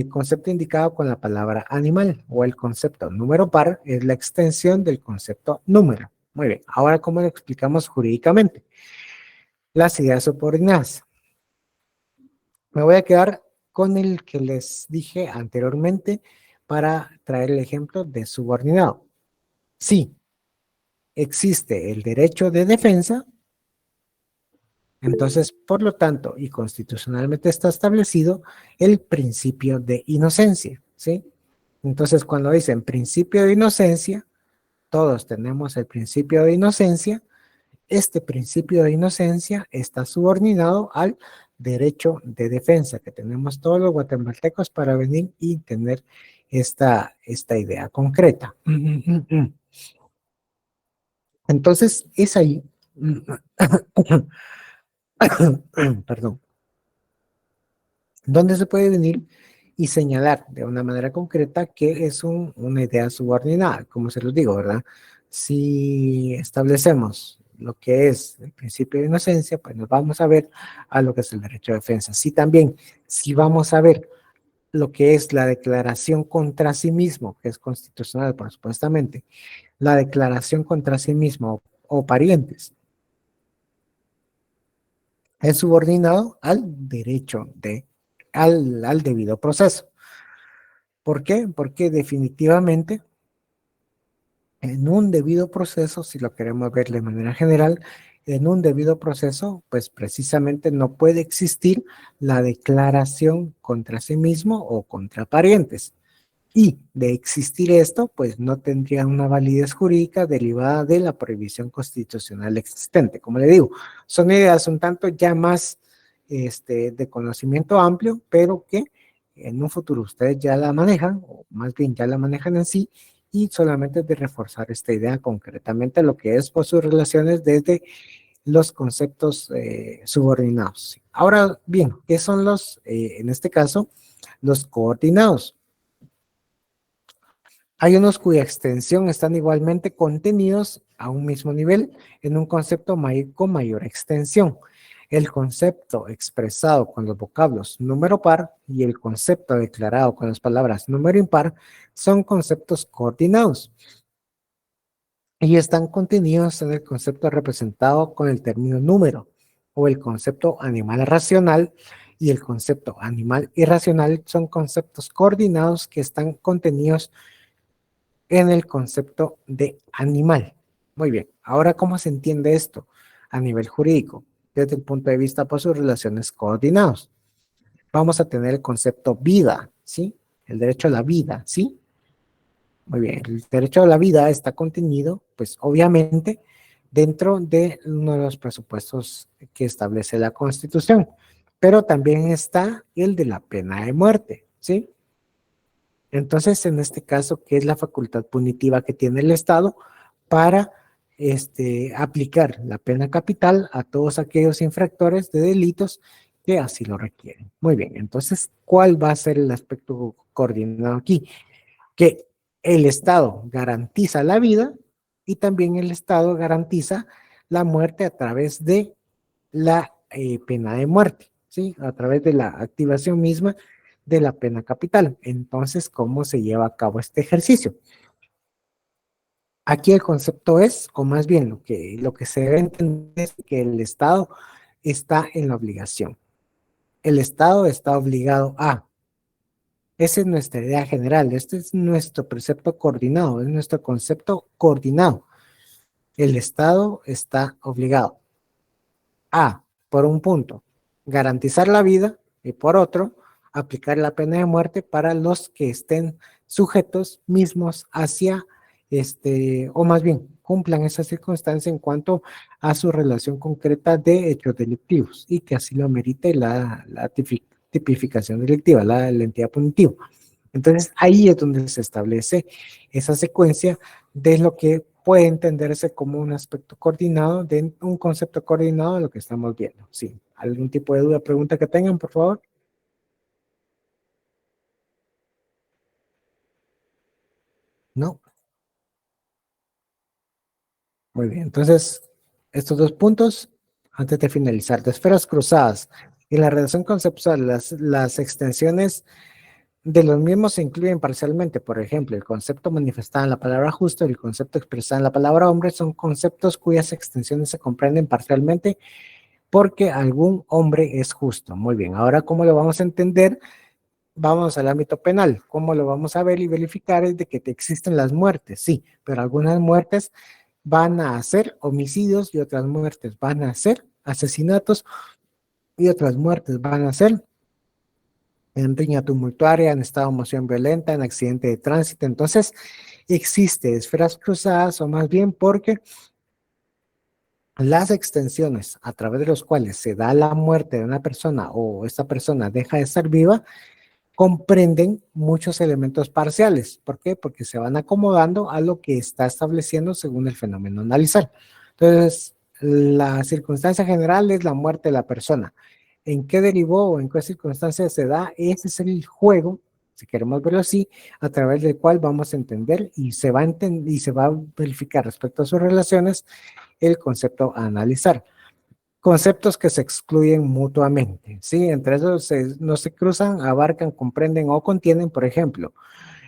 concepto indicado con la palabra animal, o el concepto número par es la extensión del concepto número. Muy bien, ahora ¿cómo lo explicamos jurídicamente? Las ideas subordinadas. Me voy a quedar con el que les dije anteriormente para traer el ejemplo de subordinado. Sí, existe el derecho de defensa, entonces, por lo tanto, y constitucionalmente está establecido el principio de inocencia, ¿sí? Entonces, cuando dicen principio de inocencia, todos tenemos el principio de inocencia. Este principio de inocencia está subordinado al derecho de defensa que tenemos todos los guatemaltecos para venir y tener esta idea concreta. Entonces, es ahí, perdón, donde se puede venir y señalar de una manera concreta que es una idea subordinada, como se los digo, ¿verdad? Si establecemos lo que es el principio de inocencia, pues nos vamos a ver a lo que es el derecho de defensa. Sí, también, si vamos a ver lo que es la declaración contra sí mismo, que es constitucional, por supuestamente, la declaración contra sí mismo o parientes, es subordinado al derecho al debido proceso. ¿Por qué? Porque definitivamente en un debido proceso, si lo queremos ver de manera general, en un debido proceso, pues precisamente no puede existir la declaración contra sí mismo o contra parientes. Y de existir esto, pues no tendría una validez jurídica derivada de la prohibición constitucional existente. Como le digo, son ideas un tanto ya más de conocimiento amplio, pero que en un futuro ustedes ya la manejan, o más bien ya la manejan en sí, y solamente de reforzar esta idea concretamente lo que es por sus relaciones desde los conceptos subordinados. Ahora bien, ¿qué son en este caso, los coordinados? Hay unos cuya extensión están igualmente contenidos a un mismo nivel en un concepto con mayor extensión. El concepto expresado con los vocablos número par y el concepto declarado con las palabras número impar son conceptos coordinados y están contenidos en el concepto representado con el término número o el concepto animal racional y el concepto animal irracional son conceptos coordinados que están contenidos en el concepto de animal. Muy bien, ahora ¿cómo se entiende esto a nivel jurídico? Desde el punto de vista por sus relaciones coordinados. Vamos a tener el concepto vida, ¿sí? el derecho a la vida, ¿sí? Muy bien, el derecho a la vida está contenido, pues obviamente, dentro de uno de los presupuestos que establece la Constitución, pero también está el de la pena de muerte, ¿sí? Entonces, en este caso, ¿qué es la facultad punitiva que tiene el Estado para aplicar la pena capital a todos aquellos infractores de delitos que así lo requieren? Muy bien, entonces, ¿cuál va a ser el aspecto coordinado aquí? Que el Estado garantiza la vida y también el Estado garantiza la muerte a través de la pena de muerte, ¿sí? A través de la activación misma de la pena capital. Entonces, ¿cómo se lleva a cabo este ejercicio? Aquí el concepto es, o más bien lo que se debe entender es que el Estado está en la obligación. El Estado está obligado a. Esa es nuestra idea general, este es nuestro precepto coordinado, es nuestro concepto coordinado. El Estado está obligado a, por un punto, garantizar la vida y por otro, aplicar la pena de muerte para los que estén sujetos mismos hacia, o más bien, cumplan esa circunstancia en cuanto a su relación concreta de hechos delictivos y que así lo amerite la tipificación delictiva, la entidad punitiva. Entonces ahí es donde se establece esa secuencia de lo que puede entenderse como un aspecto coordinado, de un concepto coordinado de lo que estamos viendo. Sí, ¿algún tipo de duda, pregunta que tengan, por favor? No. Muy bien, entonces estos dos puntos, antes de finalizar, de esferas cruzadas y la relación conceptual, las extensiones de los mismos se incluyen parcialmente. Por ejemplo, el concepto manifestado en la palabra justo y el concepto expresado en la palabra hombre son conceptos cuyas extensiones se comprenden parcialmente porque algún hombre es justo. Muy bien, ahora ¿cómo lo vamos a entender? Vamos al ámbito penal. ¿Cómo lo vamos a ver y verificar? Es de que existen las muertes, sí, pero algunas muertes van a ser homicidios y otras muertes van a ser asesinatos y otras muertes van a ser en riña tumultuaria, en estado de emoción violenta, en accidente de tránsito. Entonces, existe esferas cruzadas o más bien porque las extensiones a través de los cuales se da la muerte de una persona o esta persona deja de estar viva, comprenden muchos elementos parciales. ¿Por qué? Porque se van acomodando a lo que está estableciendo según el fenómeno a analizar. Entonces, la circunstancia general es la muerte de la persona. ¿En qué derivó o en qué circunstancias se da? Ese es el juego, si queremos verlo así, a través del cual vamos a entender y se va a verificar respecto a sus relaciones el concepto a analizar. Conceptos que se excluyen mutuamente, ¿sí? Entre esos no se cruzan, abarcan, comprenden o contienen, por ejemplo,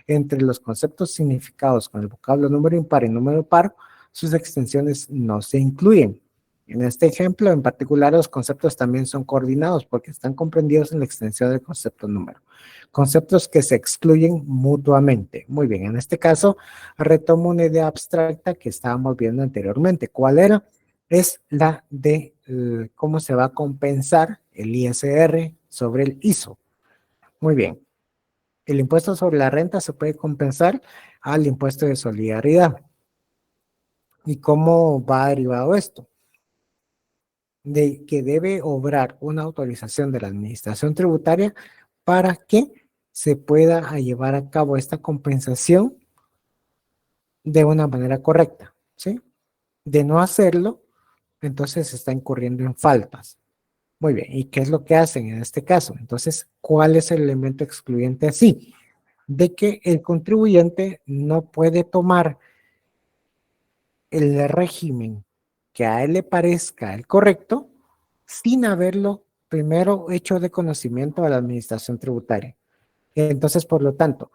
entre los conceptos significados con el vocablo número impar y número par, sus extensiones no se incluyen. En este ejemplo, en particular, los conceptos también son coordinados porque están comprendidos en la extensión del concepto número. Conceptos que se excluyen mutuamente. Muy bien, en este caso, retomo una idea abstracta que estábamos viendo anteriormente. ¿Cuál era? Es la de cómo se va a compensar el ISR sobre el ISO. Muy bien. El impuesto sobre la renta se puede compensar al impuesto de solidaridad. ¿Y cómo va derivado esto? De que debe obrar una autorización de la administración tributaria para que se pueda llevar a cabo esta compensación de una manera correcta, ¿sí? De no hacerlo, entonces se está incurriendo en faltas. Muy bien, ¿y qué es lo que hacen en este caso? Entonces, ¿cuál es el elemento excluyente así? De que el contribuyente no puede tomar el régimen que a él le parezca el correcto sin haberlo primero hecho de conocimiento a la administración tributaria. Entonces, por lo tanto,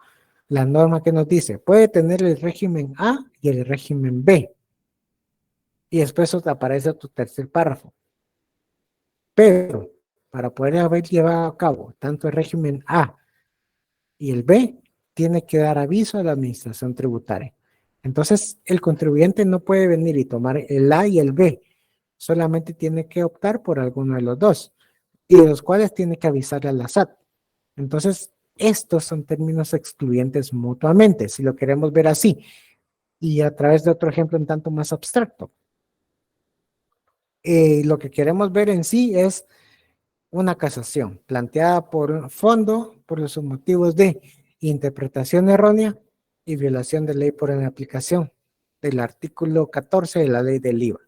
la norma que nos dice, puede tener el régimen A y el régimen B. Y después aparece tu tercer párrafo. Pero para poder haber llevado a cabo tanto el régimen A y el B, tiene que dar aviso a la administración tributaria. Entonces, el contribuyente no puede venir y tomar el A y el B, solamente tiene que optar por alguno de los dos, y de los cuales tiene que avisarle a la SAT. Entonces, Estos son términos excluyentes mutuamente, si lo queremos ver así. Y a través de otro ejemplo un tanto más abstracto. Lo que queremos ver en sí es una casación planteada por un fondo por los motivos de interpretación errónea y violación de ley por inaplicación del artículo 14 de la ley del IVA.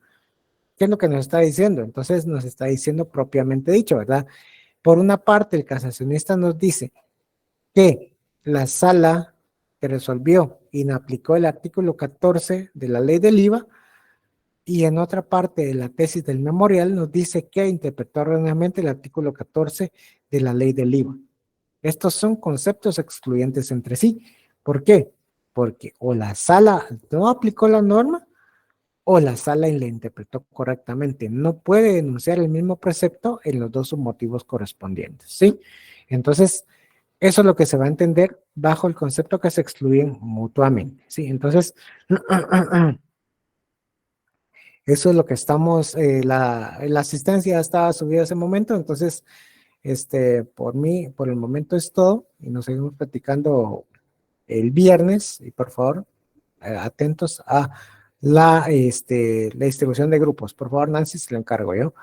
¿Qué es lo que nos está diciendo? Entonces nos está diciendo propiamente dicho, ¿verdad? Por una parte, el casacionista nos dice que la sala que resolvió inaplicó el artículo 14 de la ley del IVA, y en otra parte de la tesis del memorial nos dice que interpretó erróneamente el artículo 14 de la ley del IVA. Estos son conceptos excluyentes entre sí. ¿Por qué? Porque o la sala no aplicó la norma o la sala la interpretó correctamente. No puede denunciar el mismo precepto en los dos submotivos correspondientes, ¿sí? Entonces, eso es lo que se va a entender bajo el concepto que se excluyen mutuamente, ¿sí? Entonces, eso es lo que estamos, la asistencia estaba subida ese momento, entonces, por mí, por el momento es todo, y nos seguimos platicando el viernes, y por favor, atentos a la distribución de grupos. Por favor, Nancy, se lo encargo yo.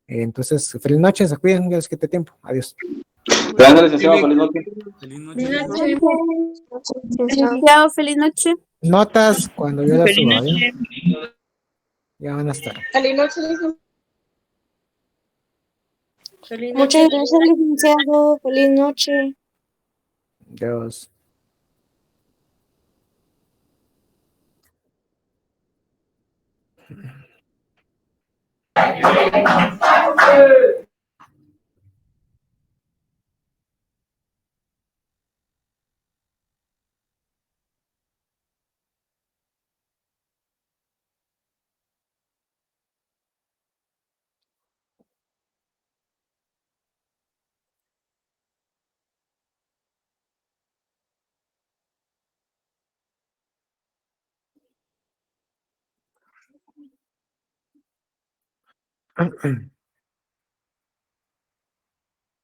Entonces, feliz noche, se cuiden, Dios quite tiempo. Adiós. Gracias, licenciado. Feliz noche. Feliz noche. Feliz Licenciado. noche. Licenciado, feliz noche. Notas cuando yo las Feliz suba, ¿ya? noche. Ya van a estar. Feliz noche. Muchas gracias, licenciado. Feliz noche. Dios.